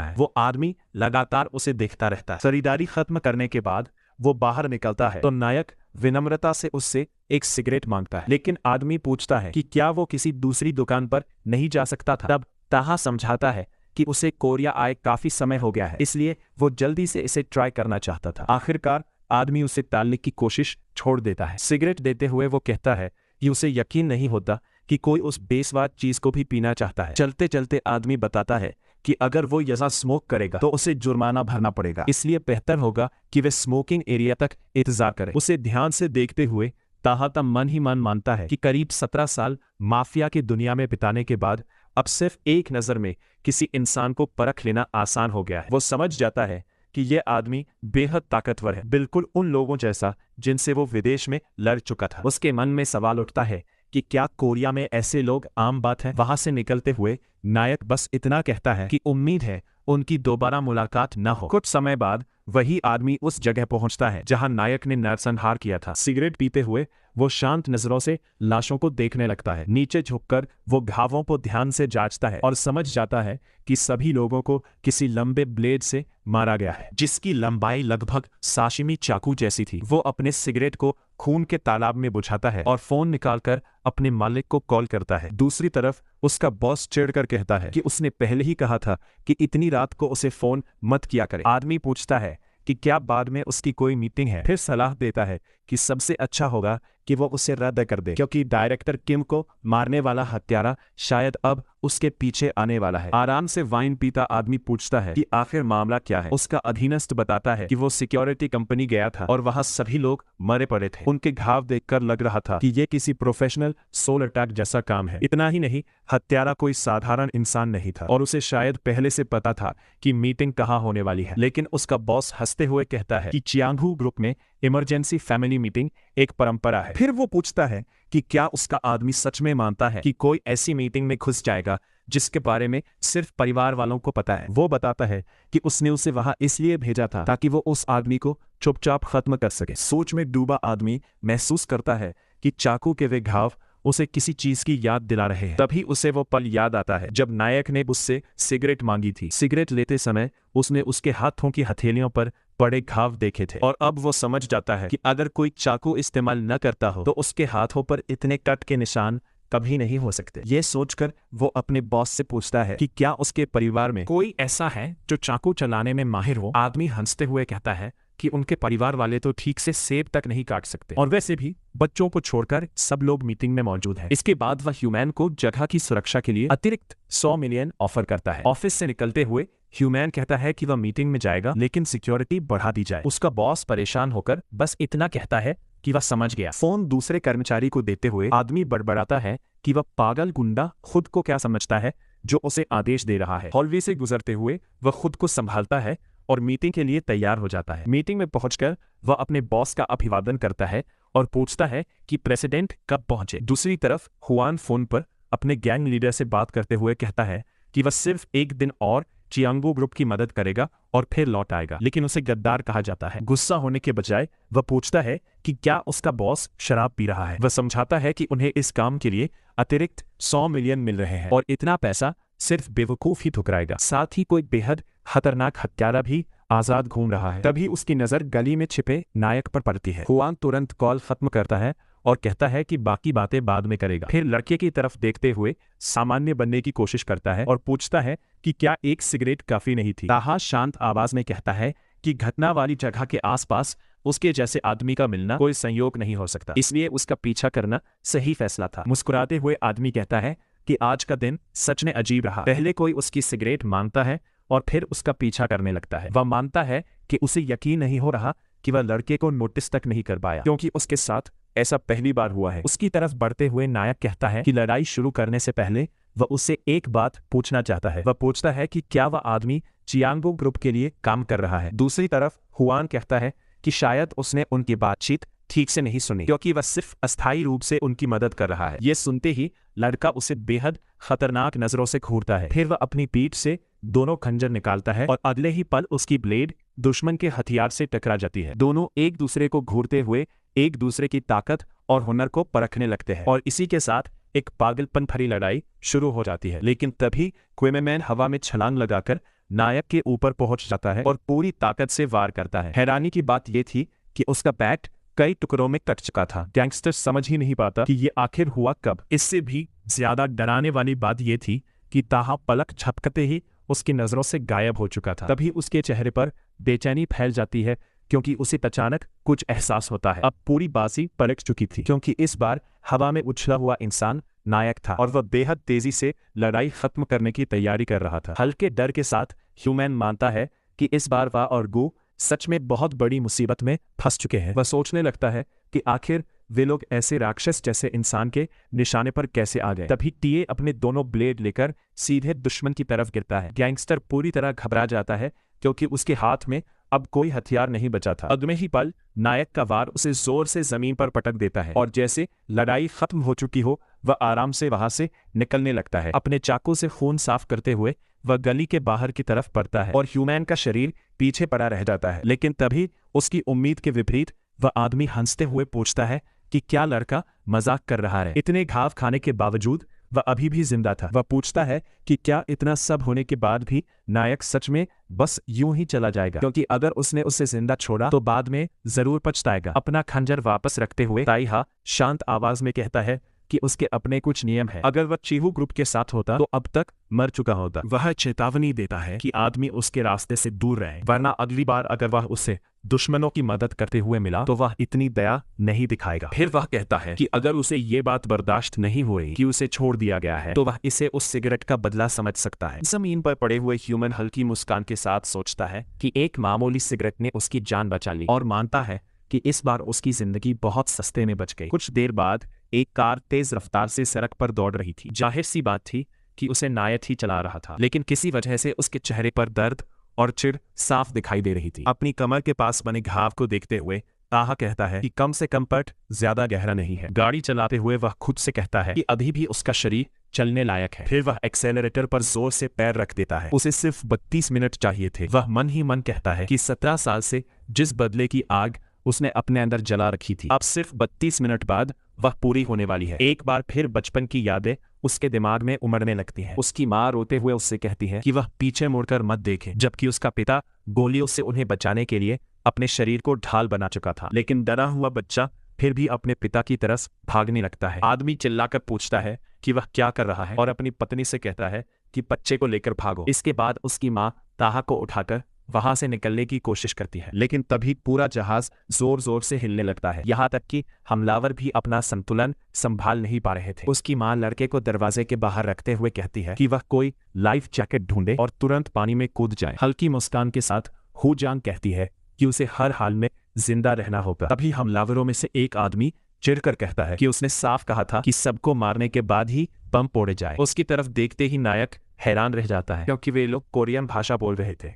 है, वो आदमी लगातार उसे देखता रहता है। खरीदारी खत्म करने के बाद वो बाहर निकलता है तो नायक विनम्रता से उससे एक सिगरेट मांगता है, लेकिन आदमी पूछता है कि क्या वो किसी दूसरी दुकान पर नहीं जा सकता था। तब ताहा समझाता है कि उसे कोरिया आए काफी समय हो गया है, इसलिए वो जल्दी से इसे ट्राई करना चाहता था। आखिरकार आदमी उसे टालने की कोशिश छोड़ देता है। सिगरेट देते हुए वो कहता है कि उसे यकीन नहीं होता कि कोई उस बेस्वाद चीज को भी पीना चाहता है। चलते चलते आदमी बताता है कि अगर वो यहां स्मोक करेगा तो उसे जुर्माना भरना पड़ेगा, इसलिए बेहतर होगा कि वे स्मोकिंग एरिया तक इंतजार करें। उसे ध्यान से देखते हुए ताहा मन ही मन मानता है कि करीब 17 साल माफिया की दुनिया में बिताने के बाद अब सिर्फ एक नजर में किसी इंसान को परख लेना आसान हो गया है। वो समझ जाता है कि यह आदमी बेहद ताकतवर है, बिल्कुल उन लोगों जैसा जिनसे वो विदेश में लड़ चुका था। उसके मन में सवाल उठता है कि क्या कोरिया में ऐसे लोग आम बात है। वहां से निकलते हुए नायक बस इतना कहता है कि उम्मीद है उनकी दोबारा मुलाकात न हो। कुछ समय बाद वही आदमी उस जगह पहुंचता है जहां नायक ने नरसंहार किया था। सिगरेट पीते हुए वो शांत नजरों से लाशों को देखने लगता है। नीचे झुककर वो घावों को ध्यान से जांचता है और समझ जाता है कि सभी लोगों को किसी लंबे ब्लेड से मारा गया है, जिसकी लंबाई लगभग साशिमी चाकू जैसी थी। वो अपने सिगरेट को खून के तालाब में बुझाता है और फोन निकालकर अपने मालिक को कॉल करता है। दूसरी तरफ उसका बॉस चिढ़कर कहता है कि उसने पहले ही कहा था कि इतनी रात को उसे फोन मत किया करे। आदमी पूछता है कि क्या बाद में उसकी कोई मीटिंग है, फिर सलाह देता है कि सबसे अच्छा होगा कि वो उसे रद्द कर दे, क्योंकि डायरेक्टर किम को मारने वाला हत्यारा शायद अब उसके पीछे आने वाला है। आराम से वाइन पीता आदमी पूछता है कि आखिर मामला क्या है। उसका अधीनस्थ बताता है कि वो सिक्योरिटी कंपनी गया था और वहां सभी लोग मरे पड़े थे। उनके घाव देखकर लग रहा था कि ये किसी प्रोफेशनल सोल अटैक जैसा काम है। इतना ही नहीं, हत्यारा कोई साधारण इंसान नहीं था और उसे शायद पहले से पता था कि मीटिंग कहाँ होने वाली है। लेकिन उसका बॉस हंसते हुए कहता है कि चियांगहू ग्रुप में इमरजेंसी फैमिली मीटिंग एक परंपरा है। फिर वो पूछता है कि क्या उसका आदमी सच में मानता है कि कोई ऐसी मीटिंग में घुस जाएगा जिसके बारे में सिर्फ परिवार वालों को पता है। वो बताता है कि उसने उसे वहां इसलिए भेजा था ताकि वो उस आदमी को चुपचाप खत्म कर सके। सोच में डूबा आदमी महसूस करता है कि चाकू के वे घाव उसे किसी चीज की याद दिला रहे हैं। तभी उसे वो पल याद आता है जब नायक ने उससे सिगरेट मांगी थी। सिगरेट लेते समय उसने उसके हाथों की हथेलियों पर बड़े घाव देखे थे और अब वो समझ जाता है कि अगर कोई चाकू इस्तेमाल न करता हो तो उसके हाथों पर इतने कट के निशान कभी नहीं हो सकते। ये सोचकर वो अपने बॉस से पूछता है कि क्या उसके परिवार में कोई ऐसा है जो चाकू चलाने में माहिर हो। आदमी हंसते हुए कहता है कि उनके परिवार वाले तो ठीक से सेब तक नहीं काट सकते और वैसे भी बच्चों को छोड़कर सब लोग मीटिंग में मौजूद हैं। इसके बाद वह ह्यूमैन को जगह की सुरक्षा के लिए अतिरिक्त 100 मिलियन ऑफर करता है। ऑफिस से निकलते हुए ह्यूमैन कहता है कि वह मीटिंग में जाएगा लेकिन सिक्योरिटी बढ़ा दी जाए। उसका बॉस परेशान होकर बस इतना कहता है कि वह समझ गया। फोन दूसरे कर्मचारी को देते हुए आदमी बड़बड़ाता है कि वह पागल गुंडा खुद को क्या समझता है जो उसे आदेश दे रहा है। हॉलवे से गुजरते हुए वह खुद को संभालता है और मीटिंग के लिए तैयार हो जाता है। मीटिंग में पहुंचकर वह अपने बॉस का अभिवादन करता है और पूछता है कि प्रेसिडेंट कब पहुंचे। दूसरी तरफ हुआन फोन पर अपने गैंग लीडर से बात करते हुए कहता है कि वह सिर्फ एक दिन और चियांगो ग्रुप की मदद करेगा और फिर लौट आएगा, लेकिन उसे गद्दार कहा जाता है। गुस्सा होने के बजाय वह पूछता है कि क्या उसका बॉस शराब पी रहा है। वह समझाता है कि उन्हें इस काम के लिए अतिरिक्त 100 मिलियन मिल रहे हैं और इतना पैसा सिर्फ बेवकूफ ही ठुकराएगा। साथ ही कोई बेहद खतरनाक हत्यारा भी आजाद घूम रहा है। तभी उसकी नजर गली में छिपे नायक पर पड़ती है। हुआन तुरंत कॉल खत्म करता है और कहता है कि बाकी बातें बाद में करेगा। फिर लड़के की तरफ देखते हुए सामान्य बनने की कोशिश करता है और पूछता है कि क्या एक सिगरेट काफी नहीं थी। ताहा शांत आवाज में कहता है कि घटना वाली जगह के आसपास उसके जैसे आदमी का मिलना कोई संयोग नहीं हो सकता, इसलिए उसका पीछा करना सही फैसला था। मुस्कुराते हुए आदमी कहता है कि आज का दिन सच में अजीब रहा। पहले कोई उसकी सिगरेट मांगता है और फिर उसका पीछा करने लगता है। वह मानता है कि उसे यकीन नहीं हो रहा कि वह लड़के को नोटिस तक नहीं कर पाया, क्योंकि उसके साथ ऐसा पहली बार हुआ है। उसकी तरफ बढ़ते हुए नायक कहता है कि लड़ाई शुरू करने से पहले वह उससे एक बात पूछना चाहता है। वह पूछता है कि क्या वह आदमी चियांगो ग्रुप के लिए काम कर रहा है। दूसरी तरफ हुआन कहता है कि शायद उसने उनकी बातचीत ठीक से नहीं सुनी, क्योंकि वह सिर्फ अस्थायी रूप से उनकी मदद कर रहा है। ये सुनते ही लड़का उसे बेहद खतरनाक नजरों से घूरता है। फिर वह अपनी पीठ से दोनों खंजर निकालता है और अगले ही पल उसकी ब्लेड दुश्मन के हथियार से टकरा जाती है। दोनों एक दूसरे को घूरते हुए एक दूसरे की ताकत और हुनर को परखने लगते हैं और इसी के साथ एक पागलपन भरी लड़ाई शुरू हो जाती है। लेकिन तभी क्विमेमैन हवा में छलांग लगाकर नायक के ऊपर पहुंच जाता है और पूरी ताकत से वार करता है। हैरानी की बात यह थी कि उसका बैट कई टुकड़ों में कट चुका था। गैंगस्टर समझ ही नहीं पाता कि ये आखिर हुआ कब। इससे भी ज्यादा डराने वाली बात यह थी कि ताहा पलक झपकते ही उसकी नजरों से गायब हो चुका था। तभी उसके चेहरे पर बेचैनी फैल जाती है क्योंकि उसे अचानक कुछ एहसास होता है। अब पूरी बाजी पलट चुकी थी क्योंकि इस बार हवा में उछला हुआ इंसान नायक था और वह बेहद तेजी से लड़ाई खत्म करने की तैयारी कर रहा था। हल्के डर के साथ ह्यूमैन मानता है कि इस बार वह और गू सच में बहुत बड़ी मुसीबत में फंस चुके हैं। वह सोचने लगता है कि आखिर वे लोग ऐसे राक्षस जैसे इंसान के निशाने पर कैसे आ गए। तभी टीए अपने दोनों ब्लेड लेकर सीधे दुश्मन की तरफ गिरता है। गैंगस्टर पूरी तरह घबरा जाता है क्योंकि उसके हाथ में अब कोई हथियार नहीं बचा था। अगले ही पल नायक का वार उसे जोर से जमीन पर पटक देता है और जैसे लड़ाई खत्म हो चुकी हो वह आराम से वहां से निकलने लगता है। अपने चाकू से खून साफ करते हुए वह गली के बाहर की तरफ बढ़ता है और ह्यूमैन का शरीर पीछे पड़ा रह जाता है। लेकिन तभी उसकी उम्मीद के विपरीत वह आदमी हंसते हुए पूछता है कि क्या लड़का मजाक कर रहा है। इतने घाव खाने के बावजूद वह अभी भी जिंदा था। वह पूछता है कि क्या इतना सब होने के बाद भी नायक सच में बस यूं ही चला जाएगा, क्योंकि अगर उसने उसे जिंदा छोड़ा तो बाद में जरूर पछताएगा। अपना खंजर वापस रखते हुए ताइहा शांत आवाज में कहता है कि उसके अपने कुछ नियम है। अगर वह चीहू ग्रुप के साथ होता तो अब तक मर चुका होता। वह चेतावनी देता है कि आदमी उसके रास्ते से दूर रहे, वरना अगली बार अगर वह उसे दुश्मनों की मदद करते हुए मिला तो वह इतनी दया नहीं दिखाएगा। फिर वह कहता है कि अगर उसे ये बात बर्दाश्त नहीं हुई कि उसे छोड़ दिया गया है तो वह इसे उस सिगरेट का बदला समझ सकता है। जमीन पर पड़े हुए ह्यूमन हल्की मुस्कान के साथ सोचता है कि एक मामूली सिगरेट ने उसकी जान बचा ली और मानता है कि इस बार उसकी जिंदगी बहुत सस्ते में बच गई। कुछ देर बाद एक कार तेज रफ्तार से सड़क पर दौड़ रही थी। जाहिर सी बात थी कि उसे नायक ही चला रहा था, लेकिन किसी वजह से उसके चेहरे पर दर्द और चिढ़ साफ दिखाई दे रही थी। अपनी कमर के पास बने घाव को देखते हुए ताहा कहता है कि कम से कम पट ज्यादा गहरा नहीं है। गाड़ी चलाते हुए वह खुद से कहता है कि अभी भी उसका शरीर चलने लायक है। फिर वह एक्सेलरेटर पर जोर से पैर रख देता है। उसे सिर्फ 32 मिनट चाहिए थे। वह मन ही मन कहता है कि 17 साल से जिस बदले की आग उसने अपने अंदर जला रखी थी अब सिर्फ 32 मिनट बाद वह पूरी होने वाली है। एक बार फिर बचपन की यादें उसके दिमाग में उमड़ने लगती हैं। उसकी माँ रोते हुए उससे कहती है कि वह पीछे मुड़कर मत देखे, जबकि उसका पिता गोलियों से उन्हें बचाने के लिए अपने शरीर को ढाल बना चुका था। लेकिन डरा हुआ बच्चा फिर भी अपने पिता की तरफ भागने लगता है। आदमी चिल्लाकर पूछता है कि वह क्या कर रहा है और अपनी पत्नी से कहता है कि बच्चे को लेकर भागो। इसके बाद उसकी माँ ताहा को उठाकर वहां से निकलने की कोशिश करती है, लेकिन तभी पूरा जहाज जोर जोर से हिलने लगता है। यहाँ तक कि हमलावर भी अपना संतुलन संभाल नहीं पा रहे थे। उसकी माँ लड़के को दरवाजे के बाहर रखते हुए कहती है कि वह कोई लाइफ जैकेट ढूंढे और तुरंत पानी में कूद जाए। हल्की मुस्कान के साथ हु जांग कहती है कि उसे हर हाल में जिंदा रहना होगा। तभी हमलावरों में से एक आदमी चिढ़कर कहता है कि उसने साफ कहा था कि सबको मारने के बाद ही बम फोड़े जाए। उसकी तरफ देखते ही नायक हैरान रह जाता है क्योंकि वे लोग कोरियन भाषा बोल रहे थे।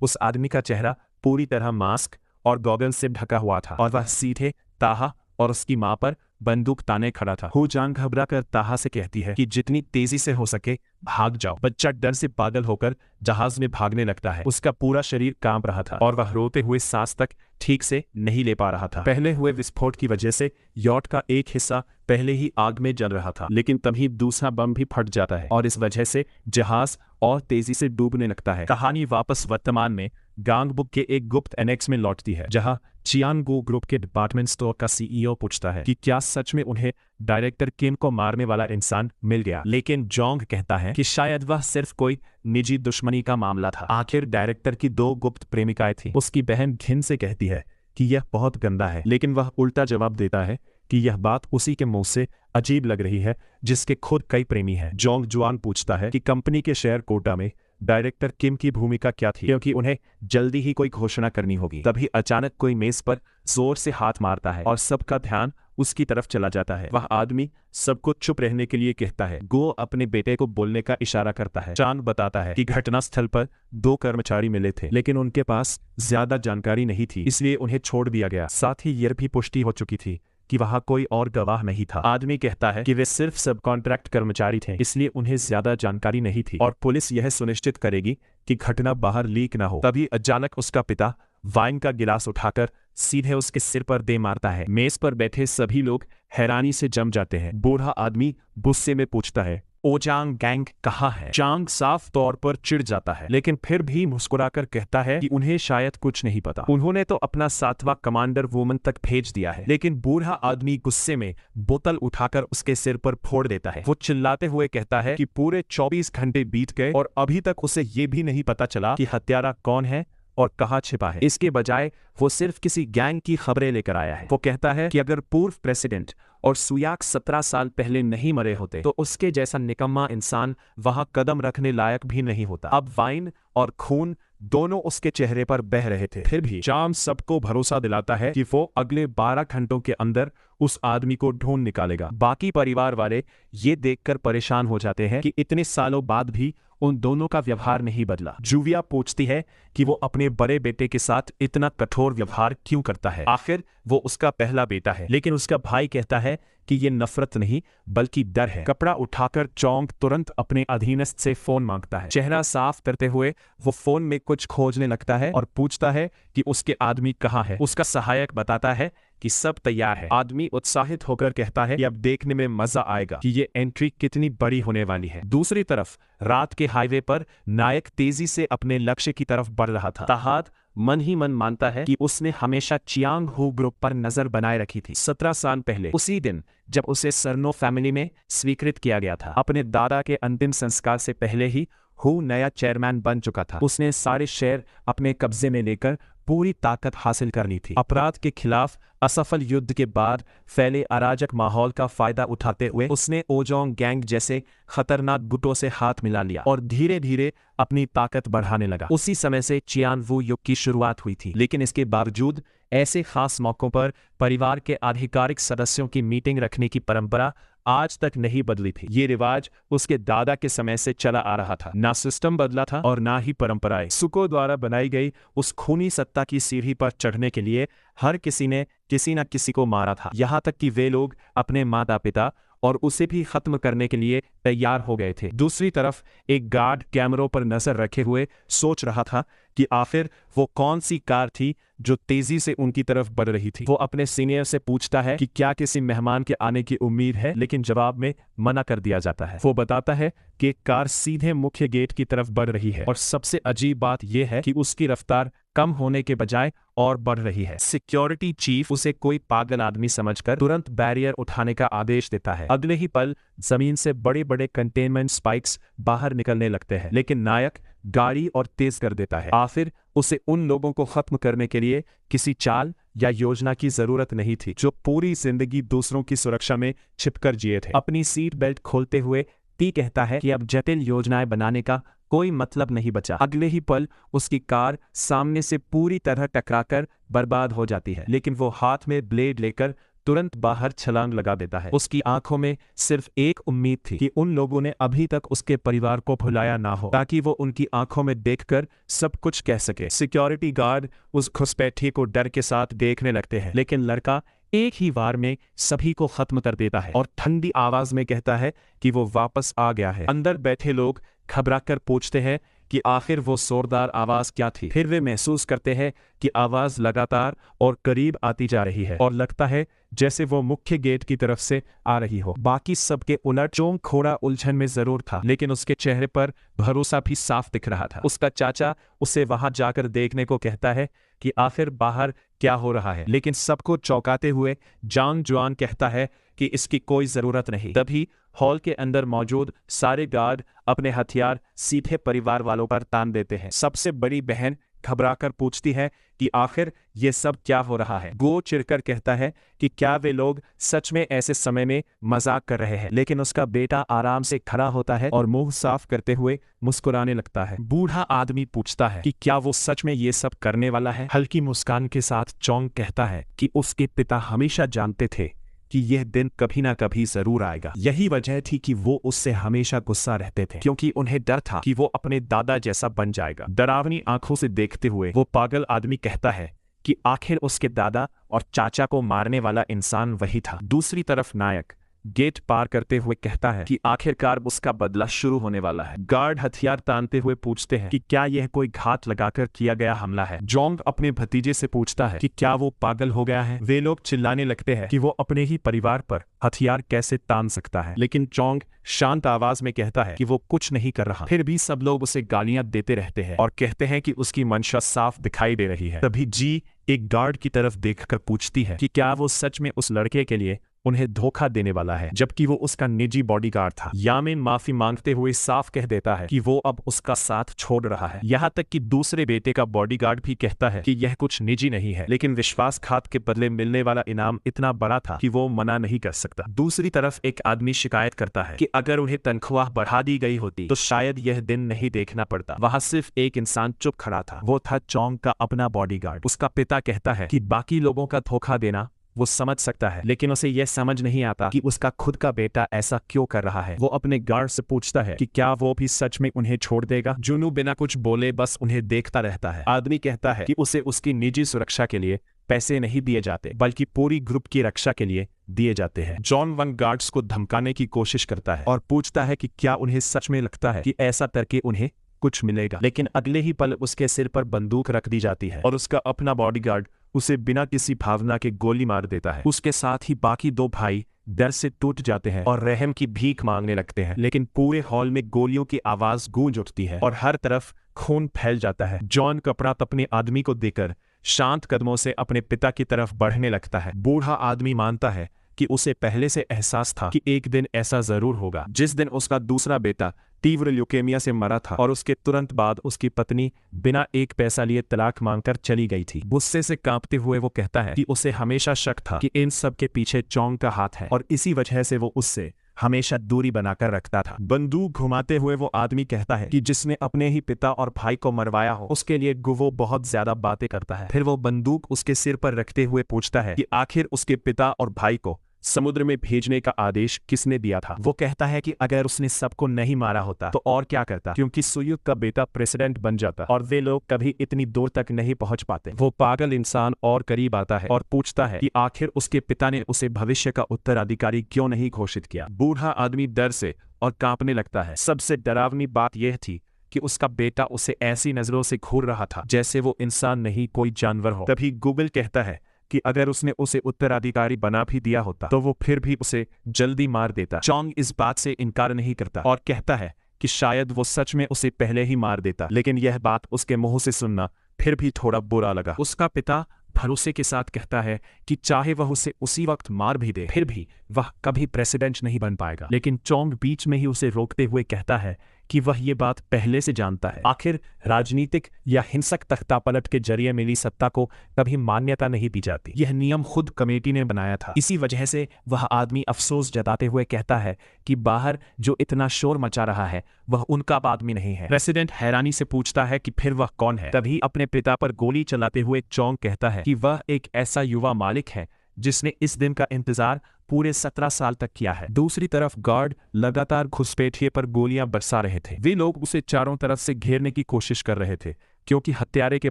उस आदमी का चेहरा पूरी तरह मास्क और गॉगल से ढका हुआ था और वह सीधे ताहा और उसकी मां पर बंदूक ताने खड़ा था। हु जांग घबरा कर ताहा से कहती है कि जितनी तेजी से हो सके भाग जाओ। बच्चा डर से पागल होकर जहाज में भागने लगता है। उसका पूरा शरीर कांप रहा था और वह रोते हुए सांस तक ठीक से नहीं ले पा रहा था। पहले हुए विस्फोट की वजह से यॉट का एक हिस्सा पहले ही आग में जल रहा था, लेकिन तभी दूसरा बम भी फट जाता है और इस वजह से जहाज और तेजी से डूबने लगता है। कहानी वापस वर्तमान में गांगबुक के एक गुप्त एनेक्स में लौटती है, जहां चियानगू ग्रुप के डिपार्टमेंट स्टोर का सीईओ पूछता है कि क्या सच में उन्हें डायरेक्टर किम को मारने वाला इंसान मिल गया। लेकिन जोंग कहता है कि शायद वह सिर्फ कोई निजी दुश्मनी का मामला था। आखिर डायरेक्टर की 2 गुप्त प्रेमिकाएं थी। उसकी बहन घिन से कहती है कि यह बहुत गंदा है, लेकिन वह उल्टा जवाब देता है कि यह बात उसी के मुंह से अजीब लग रही है जिसके खुद कई प्रेमी हैं। जोंग जुआन पूछता है कि कंपनी के शेयर कोटा में डायरेक्टर किम की भूमिका क्या थी, क्योंकि उन्हें जल्दी ही कोई घोषणा करनी होगी। तभी अचानक कोई मेज पर जोर से हाथ मारता है और सबका ध्यान उसकी तरफ चला जाता है। वह आदमी सबको चुप रहने के लिए कहता है। गो अपने बेटे को बोलने का इशारा करता है। चांद बताता है कि घटनास्थल पर 2 कर्मचारी मिले थे, लेकिन उनके पास ज्यादा जानकारी नहीं थी, इसलिए उन्हें छोड़ दिया गया। साथ ही यह भी पुष्टि हो चुकी थी कि वहां कोई और गवाह नहीं था। आदमी कहता है कि वे सिर्फ सब कॉन्ट्रैक्ट कर्मचारी थे, इसलिए उन्हें ज्यादा जानकारी नहीं थी और पुलिस यह सुनिश्चित करेगी कि घटना बाहर लीक न हो। तभी अचानक उसका पिता वाइन का गिलास उठाकर सीधे उसके सिर पर दे मारता है। मेज पर बैठे सभी लोग हैरानी से जम जाते हैं। बूढ़ा आदमी गुस्से में पूछता है, ओजांग गैंग कहाँ है? चांग साफ तौर पर चिढ़ जाता है, लेकिन फिर भी मुस्कुराकर कहता है कि उन्हें शायद कुछ नहीं पता। उन्होंने तो अपना 7वां कमांडर वुमन तक भेज दिया है। लेकिन बूढ़ा आदमी गुस्से में बोतल उठाकर उसके सिर पर फोड़ देता है। वो चिल्लाते हुए कहता है कि पूरे 24 घंटे बीत गए और अभी तक उसे ये भी नहीं पता चला कि हत्यारा कौन है और कहाँ छिपा है। इसके बजाय वो सिर्फ किसी गैंग की खबरें लेकर आया है। वो कहता है कि अगर पूर्व प्रेसिडेंट और सुयाक 17 साल पहले नहीं मरे होते तो उसके जैसा निकम्मा इंसान वहां कदम रखने लायक भी नहीं होता। अब वाइन और खून दोनों उसके चेहरे पर बह रहे थे। फिर भी चाम सबको भरोसा दिलाता है कि वो अगले 12 घंटों के अंदर उस आदमी को ढूंढ निकालेगा। बाकी परिवार वाले ये देखकर परेशान हो जाते हैं कि इतने सालों बाद भी उन दोनों का व्यवहार नहीं बदला। जूविया पूछती है कि वो अपने बड़े बेटे के साथ इतना कठोर व्यवहार क्यों करता है। आखिर वो उसका पहला बेटा है। लेकिन उसका भाई कहता है कि ये नफरत नहीं बल्कि डर है। कपड़ा उठाकर चौंग तुरंत अपने अधीनस्थ से फोन मांगता है। चेहरा साफ करते हुए वो फोन में कुछ खोजने लगता है और पूछता है कि उसके आदमी कहाँ है। उसका सहायक बताता है कि सब तैयार है। आदमी उत्साहित होकर कहता है कि अब देखने में मजा आएगा कि ये एंट्री कितनी बड़ी होने वाली है। दूसरी तरफ रात के हाईवे पर नायक तेजी से अपने लक्ष्य की तरफ बढ़ रहा था। ताहाद मन ही मन मानता है कि उसने हमेशा चियांग हू ग्रुप पर नजर बनाए रखी थी। 17 साल पहले उसी दिन जब उसे सरनो फैमिली में स्वीकृत किया गया था, अपने दादा के अंतिम संस्कार से पहले ही हू नया चेयरमैन बन चुका था। उसने सारे शेयर अपने कब्जे में लेकर पूरी ताकत हासिल करनी थी। अपराध के खिलाफ असफल युद्ध के बाद फैले अराजक माहौल का फायदा उठाते हुए उसने ओजोंग गैंग जैसे खतरनाक गुटों से हाथ मिला लिया और धीरे धीरे अपनी ताकत बढ़ाने लगा। उसी समय से चियानवू युग की शुरुआत हुई थी। लेकिन इसके बावजूद ऐसे खास मौकों पर परिवार के आधिकारिक सदस्यों की मीटिंग रखने की परंपरा आज तक नहीं बदली थी। ये रिवाज उसके दादा के समय से चला आ रहा था। ना सिस्टम बदला था और ना ही परंपराएं। सुको द्वारा बनाई गई उस खूनी सत्ता की सीढ़ी पर चढ़ने के लिए हर किसी ने किसी न किसी को मारा था। यहाँ तक कि वे लोग अपने माता पिता और उसे भी खत्म करने के लिए तैयार हो गए थे। दूसरी तरफ एक गार्ड कैमरों पर नजर रखे हुए सोच रहा था कि आखिर वो कौन सी कार थी जो तेजी से उनकी तरफ बढ़ रही थी। वो अपने सीनियर से पूछता है कि क्या किसी मेहमान के आने की उम्मीद है, लेकिन जवाब में मना कर दिया जाता है। वो बताता है कि एक कार सीधे मुख्य गेट की तरफ बढ़ रही है और सबसे अजीब बात यह है कि उसकी रफ्तार कम होने के बजाय और बढ़ रही है। सिक्योरिटी चीफ उसे कोई पागल आदमी समझकर तुरंत बैरियर उठाने का आदेश देता है। अगले ही पल जमीन से बड़े बड़े कंटेनमेंट स्पाइक्स बाहर निकलने लगते हैं, लेकिन नायक गाड़ी और तेज कर देता है। आखिर उसे उन लोगों को खत्म करने के लिए किसी चाल या योजना की जरूरत नहीं थी जो पूरी जिंदगी दूसरों की सुरक्षा में छिपकर जिए थे। अपनी सीट बेल्ट खोलते हुए टी कहता है कि अब जटिल योजनाएं बनाने का कोई मतलब नहीं बचा। अगले ही पल उसकी कार सामने से पूरी तरह टकराकर बर्बाद हो जाती है, लेकिन वो हाथ में ब्लेड लेकर तुरंत बाहर छलांग लगा देता है। उसकी आंखों में सिर्फ एक उम्मीद थी कि उन लोगों ने अभी तक उसके परिवार को भुलाया ना हो, ताकि वो उनकी आंखों में देखकर सब कुछ कह सके। सिक्योरिटी गार्ड उस घुसपैठी को डर के साथ देखने लगते हैं, लेकिन लड़का एक ही बार में सभी को खत्म कर देता है और ठंडी आवाज में कहता है कि वो वापस आ गया है। अंदर बैठे लोग घबराकर पूछते हैं कि आखिर वो जोरदार आवाज क्या थी। फिर वे महसूस करते हैं कि आवाज लगातार और करीब आती जा रही है और लगता है जैसे वो मुख्य गेट की तरफ से आ रही हो। बाकी सबके उलट चोंग थोड़ा उलझन में जरूर था, लेकिन उसके चेहरे पर भरोसा भी साफ दिख रहा था। उसका चाचा उसे वहां जाकर देखने को कहता है कि आखिर बाहर क्या हो रहा है, लेकिन सबको चौंकाते हुए जांग जुआन कहता है कि इसकी कोई जरूरत नहीं। तभी हॉल के अंदर मौजूद सारे गार्ड अपने हथियार सीधे परिवार वालों पर तान देते हैं। सबसे बड़ी बहन घबराकर पूछती है कि आखिर ये सब क्या हो रहा है। गो चिढ़कर कहता है कि क्या वे लोग सच में ऐसे समय में मजाक कर रहे हैं, लेकिन उसका बेटा आराम से खड़ा होता है और मुंह साफ करते हुए मुस्कुराने लगता है। बूढ़ा आदमी पूछता है कि क्या वो सच में ये सब करने वाला है। हल्की मुस्कान के साथ चोंग कहता है कि उसके पिता हमेशा जानते थे कि यह दिन कभी ना कभी जरूर आएगा। यही वजह थी कि वो उससे हमेशा गुस्सा रहते थे, क्योंकि उन्हें डर था कि वो अपने दादा जैसा बन जाएगा। डरावनी आंखों से देखते हुए वो पागल आदमी कहता है कि आखिर उसके दादा और चाचा को मारने वाला इंसान वही था। दूसरी तरफ नायक गेट पार करते हुए कहता है कि आखिरकार उसका बदला शुरू होने वाला है। गार्ड हथियार तानते हुए पूछते हैं कि क्या यह कोई घात लगाकर किया गया हमला है। जोंग अपने भतीजे से पूछता है कि क्या वो पागल हो गया है। वे लोग चिल्लाने लगते हैं कि वो अपने ही परिवार पर हथियार कैसे तान सकता है, लेकिन चोंग शांत आवाज में कहता है कि वो कुछ नहीं कर रहा। फिर भी सब लोग उसे गालियां देते रहते हैं और कहते हैं कि उसकी मंशा साफ दिखाई दे रही है। तभी जी एक गार्ड की तरफ देखकर पूछती है कि क्या वो सच में उस लड़के के लिए उन्हें धोखा देने वाला है, जबकि वो उसका निजी बॉडीगार्ड था। यामिन माफी मांगते हुए साफ कह देता है कि वो अब उसका साथ छोड़ रहा है। यहाँ तक कि दूसरे बेटे का बॉडीगार्ड भी कहता है कि यह कुछ निजी नहीं है, लेकिन विश्वासघात के बदले मिलने वाला इनाम इतना बड़ा था कि वो मना नहीं कर सकता। दूसरी तरफ एक आदमी शिकायत करता है कि अगर उन्हें तनख्वाह बढ़ा दी गई होती तो शायद यह दिन नहीं देखना पड़ता। वहां सिर्फ एक इंसान चुप खड़ा था, वो था चोंग का अपना बॉडीगार्ड। उसका पिता कहता है कि बाकी लोगों का धोखा देना वो समझ सकता है, लेकिन उसे यह समझ नहीं आता कि उसका खुद का बेटा ऐसा क्यों कर रहा है। वो अपने गार्ड से पूछता है कि क्या वो भी सच में उन्हें छोड़ देगा। जुनू बिना कुछ बोले बस उन्हें देखता रहता है। आदमी कहता है कि उसे उसकी निजी सुरक्षा के लिए पैसे नहीं दिए जाते, बल्कि पूरी ग्रुप की रक्षा के लिए दिए जाते हैं। जॉन वन गार्ड्स को धमकाने की कोशिश करता है और पूछता है कि क्या उन्हें सच में लगता है कि ऐसा करके उन्हें कुछ मिलेगा, लेकिन अगले ही पल उसके सिर पर बंदूक रख दी जाती है और उसका अपना बॉडीगार्ड उसे बिना किसी भावना के गोली मार देता है। उसके साथ ही बाकी दो भाई डर से टूट जाते हैं और रहम की भीख मांगने लगते हैं, लेकिन पूरे हॉल में गोलियों की आवाज गूंज उठती है और हर तरफ खून फैल जाता है। जॉन कपरात अपने आदमी को देकर शांत कदमों से अपने पिता की तरफ बढ़ने लगता है। बूढ़ा आदमी मानता है कि उसे पहले से एहसास था कि एक दिन ऐसा जरूर होगा जिस दिन उसका दूसरा बेटा तीव्र ल्यूकेमिया से मरा था और उसके तुरंत बाद उसकी पत्नी बिना एक पैसा लिए तलाक मांगकर चली गई थी। गुस्से से कांपते हुए वो कहता है कि उसे हमेशा शक था कि इन सब के पीछे चोंग का हाथ है और इसी वजह से वो उससे हमेशा दूरी बनाकर रखता था। बंदूक घुमाते हुए वो आदमी कहता है कि जिसने अपने ही पिता और भाई को मरवाया हो उसके लिए गुवो बहुत ज्यादा बातें करता है। फिर वो बंदूक उसके सिर पर रखते हुए पूछता है कि आखिर उसके पिता और भाई को समुद्र में भेजने का आदेश किसने दिया था। वो कहता है कि अगर उसने सबको नहीं मारा होता तो और क्या करता, क्योंकि सुयुग का बेटा प्रेसिडेंट बन जाता और वे लोग कभी इतनी दूर तक नहीं पहुंच पाते। वो पागल इंसान और करीब आता है और पूछता है कि आखिर उसके पिता ने उसे भविष्य का उत्तराधिकारी क्यों नहीं घोषित किया। बूढ़ा आदमी डर से और कांपने लगता है। सबसे डरावनी बात यह थी कि उसका बेटा उसे ऐसी नजरों से घूर रहा था जैसे वो इंसान नहीं कोई जानवर हो। तभी गूगल कहता है कि अगर उसने उसे उत्तराधिकारी बना भी दिया होता तो वो फिर भी उसे जल्दी मार देता। चोंग इस बात से इनकार नहीं करता और कहता है कि शायद वो सच में उसे पहले ही मार देता, लेकिन यह बात उसके मुंह से सुनना फिर भी थोड़ा बुरा लगा। उसका पिता भरोसे के साथ कहता है कि चाहे वह उसे उसी वक्त मार भी दे फिर भी वह कभी प्रेसिडेंट नहीं बन पाएगा, लेकिन चोंग बीच में ही उसे रोकते हुए कहता है कि वह ये बात पहले से जानता है। आखिर राजनीतिक या हिंसक तख्तापलट के जरिए मिली सत्ता को कभी मान्यता नहीं दी जाती। यह नियम खुद कमेटी ने बनाया था। इसी वजह से वह आदमी अफसोस जताते हुए कहता है कि बाहर जो इतना शोर मचा रहा है वह उनका आदमी नहीं है। प्रेसिडेंट हैरानी से पूछता है कि फिर वह कौन है। तभी अपने पिता पर गोली चलाते हुए चोंग कहता है कि वह एक ऐसा युवा मालिक है जिसने इस दिन का इंतजार पूरे 17 साल तक किया है। दूसरी तरफ गार्ड लगातार घुसपैठिए पर गोलियां बरसा रहे थे। वे लोग उसे चारों तरफ से घेरने की कोशिश कर रहे थे क्योंकि हत्यारे के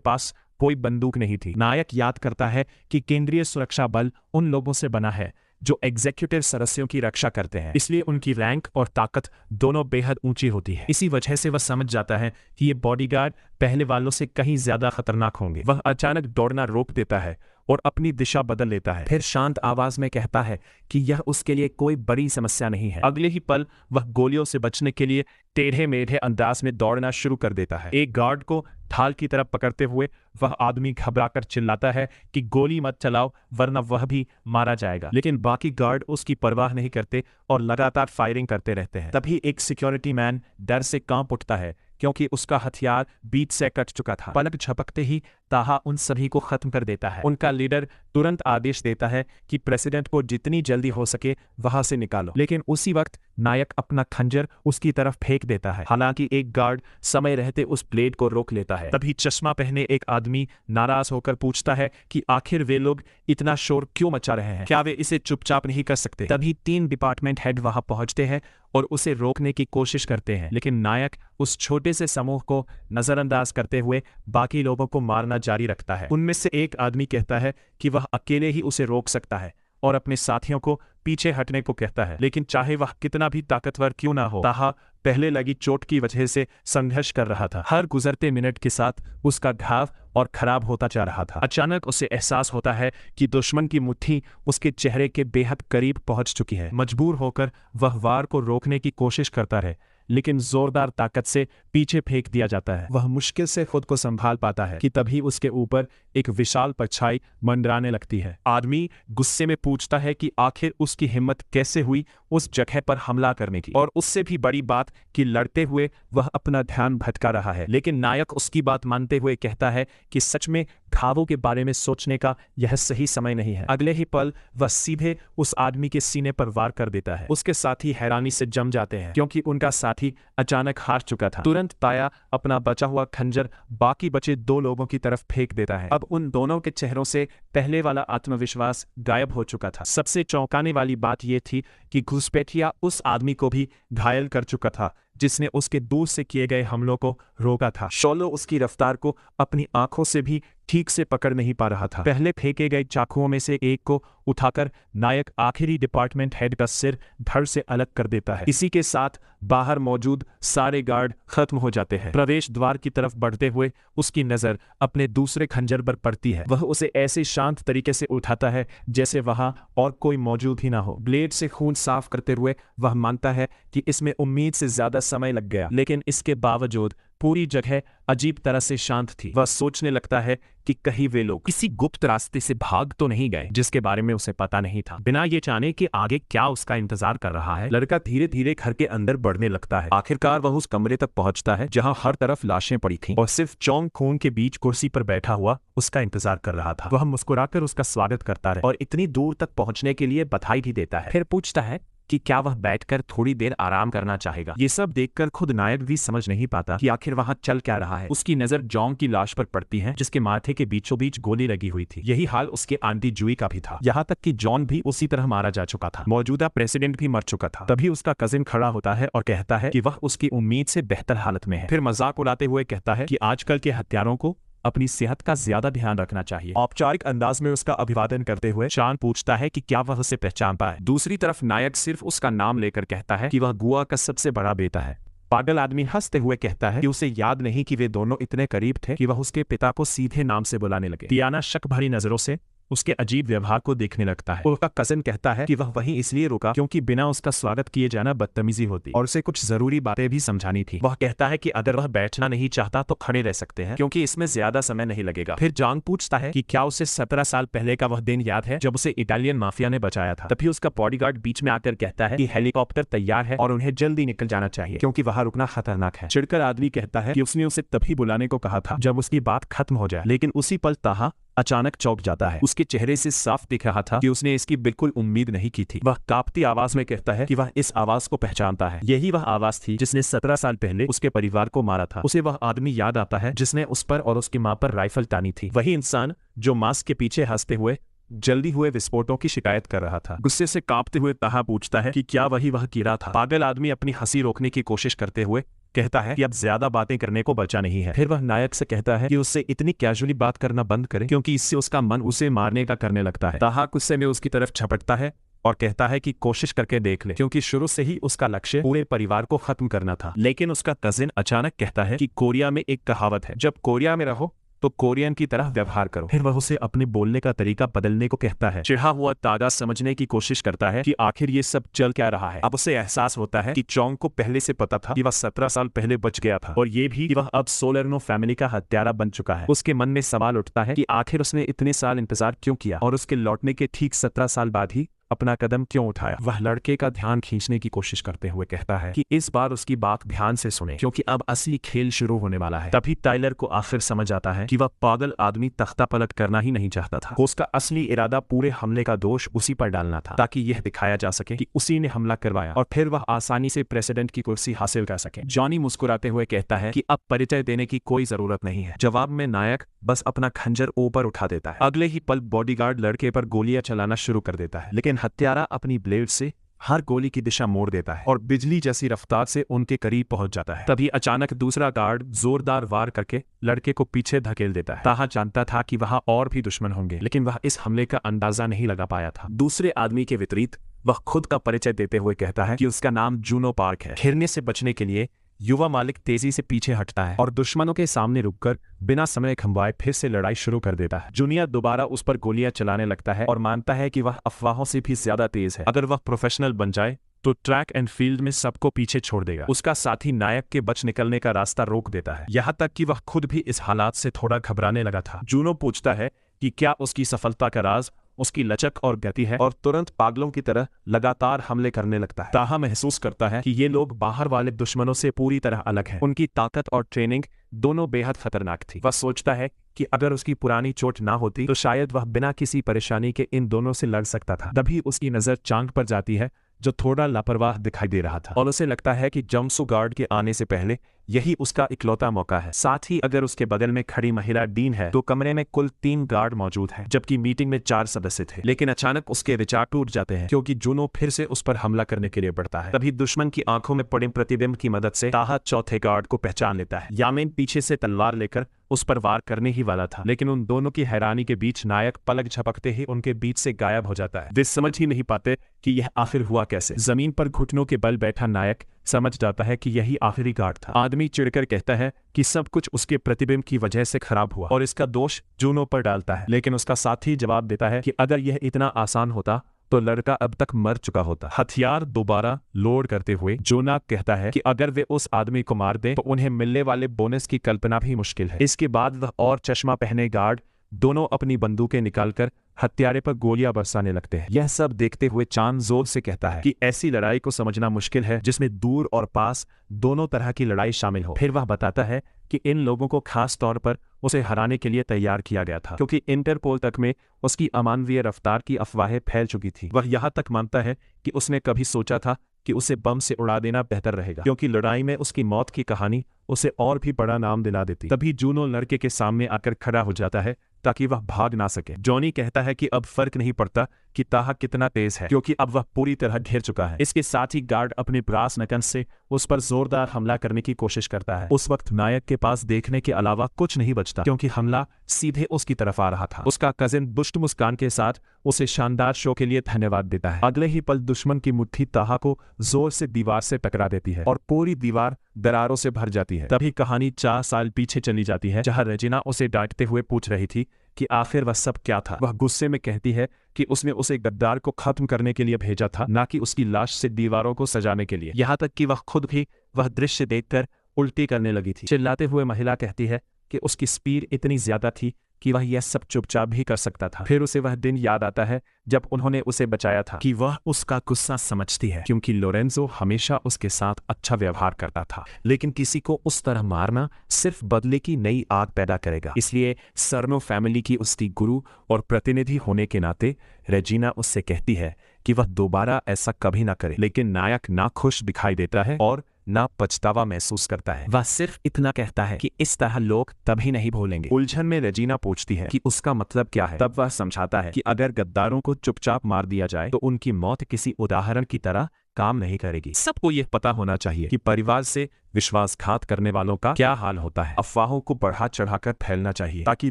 पास कोई बंदूक नहीं थी। नायक याद करता है कि केंद्रीय सुरक्षा बल उन लोगों से बना है जो एग्जीक्यूटिव सदस्यों की रक्षा करते हैं, इसलिए उनकी रैंक और ताकत दोनों बेहद ऊंची होती है। इसी वजह से वह समझ जाता है कि ये बॉडीगार्ड पहले वालों से कहीं ज्यादा खतरनाक होंगे। वह अचानक दौड़ना रोक देता है और अपनी दिशा बदल लेता है। फिर शांत आवाज में कहता है कि यह उसके लिए कोई बड़ी समस्या नहीं है। अगले ही पल वह गोलियों से बचने के लिए टेढ़े मेढ़े अंदाज में दौड़ना शुरू कर देता है। एक गार्ड को ढाल की तरफ पकड़ते हुए वह आदमी घबराकर चिल्लाता है कि गोली मत चलाओ वरना वह भी मारा जाएगा, लेकिन बाकी गार्ड उसकी परवाह नहीं करते और लगातार फायरिंग करते रहते हैं। तभी एक सिक्योरिटी मैन डर से कांप उठता है क्योंकि उसका हथियार बीच से कट चुका था। पलक झपकते ही ताहा उन सभी को खत्म कर देता है। उनका लीडर तुरंत आदेश देता है कि प्रेसिडेंट को जितनी जल्दी हो सके वहां से निकालो, लेकिन उसी वक्त नायक अपना खंजर उसकी तरफ फेंक देता है। हालांकि एक गार्ड समय रहते उस ब्लेड को रोक लेता है। तभी चश्मा पहने एक आदमी नाराज होकर पूछता है कि आखिर वे लोग इतना शोर क्यों मचा रहे हैं, क्या वे इसे चुपचाप नहीं कर सकते। तभी 3 डिपार्टमेंट हेड वहां पहुंचते हैं और उसे रोकने की कोशिश करते हैं, लेकिन नायक उस छोटे से समूह को नजरअंदाज करते हुए बाकी लोगों को मारना जारी रखता है। उनमें से एक आदमी कहता है कि वह अकेले ही उसे रोक सकता है और अपने साथियों को पीछे हटने को कहता है, लेकिन चाहे वह कितना भी ताकतवर क्यों ना हो, ताहा पहले लगी चोट की वजह से संघर्ष कर रहा था। हर गुजरते मिनट के साथ उसका घाव और खराब होता जा रहा था। अचानक उसे एहसास होता है कि दुश्मन की मुट्ठी उसके चेहरे के बेहद करीब पहुंच चुकी है। मजबूर होकर वह वार को रोकने की कोशिश करता है, लेकिन जोरदार ताकत से पीछे फेंक दिया जाता है। वह मुश्किल से खुद को संभाल पाता है कि तभी उसके ऊपर एक विशाल परछाई मंडराने लगती है। आदमी गुस्से में पूछता है कि आखिर उसकी हिम्मत कैसे हुई उस जगह पर हमला करने की, और उससे भी बड़ी बात कि लड़ते हुए वह अपना ध्यान भटका रहा है। लेकिन नायक उसकी बात मानते हुए कहता है कि सच में घावों के बारे में सोचने का यह सही समय नहीं है। अगले ही पल वह सीधे उस आदमी के सीने पर वार कर देता है। उसके साथी हैरानी से जम जाते हैं क्योंकि उनका साथी अचानक हार चुका था। तुरंत ताया अपना बचा हुआ खंजर बाकी बचे 2 लोगों की तरफ फेंक देता है। अब उन दोनों के चेहरों से पहले वाला आत्मविश्वास गायब हो चुका था। सबसे चौंकाने वाली बात यह थी कि घुसपैठिया उस आदमी को भी घायल कर चुका था जिसने उसके दूर से किए गए हमलों को रोका था। शोलो उसकी रफ्तार को अपनी आंखों से भी ठीक से पकड़ नहीं पा रहा था। पहले फेंके गए चाकुओं में से एक को उठाकर नायक आखिरी डिपार्टमेंट हेड का सिर धड़ से अलग कर देता है। इसी के साथ बाहर मौजूद सारे गार्ड खत्म हो जाते हैं। प्रवेश द्वार की तरफ बढ़ते हुए उसकी नजर अपने दूसरे खंजर पर पड़ती है। वह उसे ऐसे शांत तरीके से उठाता है जैसे वहां और कोई मौजूद ही ना हो। ब्लेड से खून साफ करते हुए वह मानता है कि इसमें उम्मीद से ज्यादा समय लग गया, लेकिन इसके बावजूद पूरी जगह अजीब तरह से शांत थी। वह सोचने लगता है कि कहीं वे लोग किसी गुप्त रास्ते से भाग तो नहीं गए जिसके बारे में उसे पता नहीं था। बिना ये जाने कि आगे क्या उसका इंतजार कर रहा है, लड़का धीरे धीरे घर के अंदर बढ़ने लगता है। आखिरकार वह उस कमरे तक पहुंचता है जहां हर तरफ लाशें पड़ी थीं और सिर्फ चौंग खून के बीच कुर्सी पर बैठा हुआ उसका इंतजार कर रहा था। वह मुस्कुराकर उसका स्वागत करता है और इतनी दूर तक पहुंचने के लिए बधाई भी देता है। फिर पूछता है कि क्या वह बैठकर थोड़ी देर आराम करना चाहेगा। ये सब देखकर खुद नायक भी समझ नहीं पाता कि आखिर वहां चल क्या रहा है। उसकी नजर जॉन्ग की लाश पर पड़ती है जिसके माथे के बीचों बीच गोली लगी हुई थी। यही हाल उसके आंटी जूई का भी था। यहाँ तक कि जॉन भी उसी तरह मारा जा चुका था। मौजूदा प्रेसिडेंट भी मर चुका था। तभी उसका कजिन खड़ा होता है और कहता है कि वह उसकी उम्मीद से बेहतर हालत में है। फिर मजाक उड़ाते हुए कहता है कि आजकल के हत्यारों को अपनी सेहत का ज्यादा ध्यान रखना चाहिए। औपचारिक अंदाज में उसका अभिवादन करते हुए शान पूछता है कि क्या वह उसे पहचान पाए। दूसरी तरफ नायक सिर्फ उसका नाम लेकर कहता है कि वह गुआ का सबसे बड़ा बेटा है। पागल आदमी हंसते हुए कहता है कि उसे याद नहीं कि वे दोनों इतने करीब थे कि वह उसके पिता को सीधे नाम से बुलाने लगे। टियाना शक भरी नजरों से उसके अजीब व्यवहार को देखने लगता है। उसका कजिन कहता है कि वह वहीं इसलिए रुका क्योंकि बिना उसका स्वागत किए जाना बदतमीजी होती और उसे कुछ जरूरी बातें भी समझानी थी। वह कहता है कि अगर वह बैठना नहीं चाहता तो खड़े रह सकते हैं क्योंकि इसमें ज्यादा समय नहीं लगेगा। फिर जॉन पूछता है कि क्या उसे 17 साल पहले का वह दिन याद है जब उसे इटालियन माफिया ने बचाया था। तभी उसका बॉडीगार्ड बीच में आकर कहता है कि हेलीकॉप्टर तैयार है और उन्हें जल्दी निकल जाना चाहिए क्योंकि वहां रुकना खतरनाक है। चिढ़कर आदमी कहता है कि उसने उसे तभी बुलाने को कहा था जब उसकी बात खत्म हो जाए, लेकिन उसी पल ताहा अचानक चौंक जाता है। उसके चेहरे से साफ दिख रहा था कि उसने इसकी बिल्कुल उम्मीद नहीं की थी। वह कांपती आवाज में कहता है कि वह इस आवाज को पहचानता है। यही वह आवाज थी जिसने 17 साल पहले उसके परिवार को मारा था। उसे वह आदमी याद आता है जिसने उस पर और उसकी मां पर राइफल तानी थी। वही इंसान जो मास्क के पीछे हंसते हुए जल्दी हुए विस्फोटों की शिकायत कर रहा था। गुस्से से कांपते हुए ताहा पूछता है कि क्या वही वह कीड़ा था। पागल आदमी अपनी हंसी रोकने की कोशिश करते हुए कहता है कि अब ज्यादा बातें करने को बचा नहीं है। फिर वह नायक से कहता है कि उससे इतनी कैजुअली बात करना बंद करे क्योंकि इससे उसका मन उसे मारने का करने लगता है। ताहा गुस्से में उसकी तरफ झपटता है और कहता है कि कोशिश करके देख ले क्योंकि शुरू से ही उसका लक्ष्य पूरे परिवार को खत्म करना था। लेकिन उसका कजिन अचानक कहता है कि कोरिया में एक कहावत है, जब कोरिया में रहो तो कोरियन की तरह व्यवहार करो। फिर वह उसे अपने बोलने का तरीका बदलने को कहता है। चिढ़ा हुआ तागा समझने की कोशिश करता है कि आखिर ये सब चल क्या रहा है। अब उसे एहसास होता है कि चोंग को पहले से पता था कि वह 17 साल पहले बच गया था और ये भी कि वह अब सोलरनो फैमिली का हत्यारा बन चुका है। उसके मन में सवाल उठता है कि आखिर उसने इतने साल इंतजार क्यों किया और उसके लौटने के ठीक 17 साल बाद ही अपना कदम क्यों उठाया। वह लड़के का ध्यान खींचने की कोशिश करते हुए कहता है कि इस बार उसकी बात ध्यान से सुने क्योंकि अब असली खेल शुरू होने वाला है। तभी टाइलर को आखिर समझ आता है कि वह पागल आदमी तख्ता पलट करना ही नहीं चाहता था। उसका असली इरादा पूरे हमले का दोष उसी पर डालना था ताकि यह दिखाया जा सके कि उसी ने हमला करवाया और फिर वह आसानी से प्रेसिडेंट की कुर्सी हासिल कर सके। जॉनी मुस्कुराते हुए कहता है कि अब परिचय देने की कोई जरूरत नहीं है। जवाब में नायक बस अपना खंजर ऊपर उठा देता है। अगले ही पल बॉडीगार्ड लड़के पर गोलियां चलाना शुरू कर देता है, लेकिन हत्यारा अपनी ब्लेड से हर गोली की दिशा मोड़ देता है और बिजली जैसी रफ्तार से उनके करीब पहुंच जाता है। तभी अचानक दूसरा गार्ड जोरदार वार करके लड़के को पीछे धकेल देता है। ताहा जानता था कि वहां और भी दुश्मन होंगे, लेकिन वह इस हमले का अंदाजा नहीं लगा पाया था। दूसरे आदमी के विपरीत वह खुद का परिचय देते हुए कहता है कि उसका नाम जूनो पार्क है। घिरने से बचने के लिए युवा मालिक तेजी से पीछे हटता है और दुश्मनों के सामने रुककर बिना समय खंवाए फिर से लड़ाई शुरू कर देता है। जूनियर दोबारा उस पर गोलियां चलाने लगता है और मानता है कि वह अफवाहों से भी ज्यादा तेज है। अगर वह प्रोफेशनल बन जाए तो ट्रैक एंड फील्ड में सबको पीछे छोड़ देगा। उसका साथी नायक के बच निकलने का रास्ता रोक देता है, यहाँ तक कि वह खुद भी इस हालात से थोड़ा घबराने लगा था। जूनो पूछता है कि क्या उसकी सफलता का राज उसकी लचक और गति है और तुरंत पागलों की तरह लगातार हमले करने लगता है। ताहा महसूस करता है कि ये लोग बाहर वाले दुश्मनों से पूरी तरह अलग हैं। उनकी ताकत और ट्रेनिंग दोनों बेहद खतरनाक थी। वह सोचता है कि अगर उसकी पुरानी चोट ना होती तो शायद वह बिना किसी परेशानी के इन दोनों से लड़ सकता था। तभी उसकी नजर चांग पर जाती है जो थोड़ा लापरवाह दिखाई दे रहा था और उसे लगता है कि जम्सू गार्ड के आने से पहले यही उसका इकलौता मौका है। साथ ही अगर उसके बगल में खड़ी महिला डीन है तो कमरे में कुल 3 गार्ड मौजूद हैं, जबकि मीटिंग में 4 सदस्य थे। लेकिन अचानक उसके विचार टूट जाते हैं क्योंकि जूनो फिर से उस पर हमला करने के लिए बढ़ता है। तभी दुश्मन की आंखों में पड़े प्रतिबिंब की मदद से ताहा चौथे गार्ड को पहचान लेता है। यामिन पीछे से तलवार लेकर उस पर वार करने ही वाला था, लेकिन उन दोनों की हैरानी के बीच नायक पलक झपकते ही उनके बीच से गायब हो जाता है। वे समझ ही नहीं पाते कि यह आखिर हुआ कैसे। जमीन पर घुटनों के बल बैठा नायक समझ जाता है कि यही आखिरी गार्ड था। आदमी चिढ़कर कहता है कि सब कुछ उसके प्रतिबिंब की वजह से खराब हुआ और इसका दोष जूनो पर डालता है, लेकिन उसका साथी जवाब देता है कि अगर यह इतना आसान होता तो लड़का अब तक मर चुका होता। हथियार दोबारा लोड करते हुए जोना कहता है कि अगर वे उस आदमी को मार दें तो उन्हें मिलने वाले बोनस की कल्पना भी मुश्किल है। इसके बाद वह और चश्मा पहने गार्ड दोनों अपनी बंदूकें निकालकर हत्यारे पर गोलियां बरसाने लगते हैं। यह सब देखते हुए चांद जोर से कहता है कि ऐसी लड़ाई को समझना मुश्किल है जिसमें दूर और पास दोनों तरह की लड़ाई शामिल हो। फिर वह बताता है कि इन लोगों को खास तौर पर उसे हराने के लिए तैयार किया गया था क्योंकि इंटरपोल तक में उसकी अमानवीय रफ्तार की अफवाहें फैल चुकी थी। वह यहाँ तक मानता है कि उसने कभी सोचा था कि उसे बम से उड़ा देना बेहतर रहेगा क्योंकि लड़ाई में उसकी मौत की कहानी उसे और भी बड़ा नाम दिला देती। तभी जूनो लड़के के सामने आकर खड़ा हो जाता है ताकि वह भाग ना सके। जॉनी कहता है कि अब फर्क नहीं पड़ता कि ताहा कितना तेज है क्योंकि अब वह पूरी तरह घिर चुका है। इसके साथ ही गार्ड अपने ब्रास नकन से उस पर जोरदार हमला करने की कोशिश करता है। उस वक्त नायक के पास देखने के अलावा कुछ नहीं बचता क्योंकि हमला सीधे उसकी तरफ आ रहा था। उसका कजिन दुष्ट मुस्कान के साथ उसे शानदार शो के लिए धन्यवाद देता है। अगले ही पल दुश्मन की मुट्ठी ताहा को जोर से दीवार से टकरा देती है और पूरी दीवार दरारों से भर जाती है। तभी कहानी 4 साल पीछे चली जाती है जहां रेजिना उसे डांटते हुए पूछ रही थी कि आखिर वह सब क्या था। वह गुस्से में कहती है कि उसने उसे गद्दार को खत्म करने के लिए भेजा था, ना कि उसकी लाश से दीवारों को सजाने के लिए। यहाँ तक कि वह खुद भी वह दृश्य देखकर उल्टी करने लगी थी। चिल्लाते हुए महिला कहती है कि उसकी स्पीड इतनी ज्यादा थी कि वह यह सब चुपचाप भी कर सकता था। फिर उसे वह दिन याद आता है जब उन्होंने उसे बचाया था कि वह उसका गुस्सा समझती है क्योंकि लोरेंजो हमेशा उसके साथ अच्छा व्यवहार करता था, लेकिन किसी को उस तरह मारना सिर्फ बदले की नई आग पैदा करेगा। इसलिए सर्नो फैमिली की उसकी गुरु और प्रतिनिधि होने के नाते रेजिना उससे कहती है कि वह दोबारा ऐसा कभी ना करे, लेकिन नायक ना खुश दिखाई देता है और ना पछतावा महसूस करता है। वह सिर्फ इतना कहता है कि इस तरह लोग तभी नहीं भूलेंगे। उलझन में रेजिना पूछती है कि उसका मतलब क्या है। तब वह समझाता है कि अगर गद्दारों को चुपचाप मार दिया जाए तो उनकी मौत किसी उदाहरण की तरह काम नहीं करेगी। सबको यह पता होना चाहिए कि परिवार से विश्वासघात करने वालों का क्या हाल होता है। अफवाहों को बढ़ा चढ़ाकर फैलना चाहिए ताकि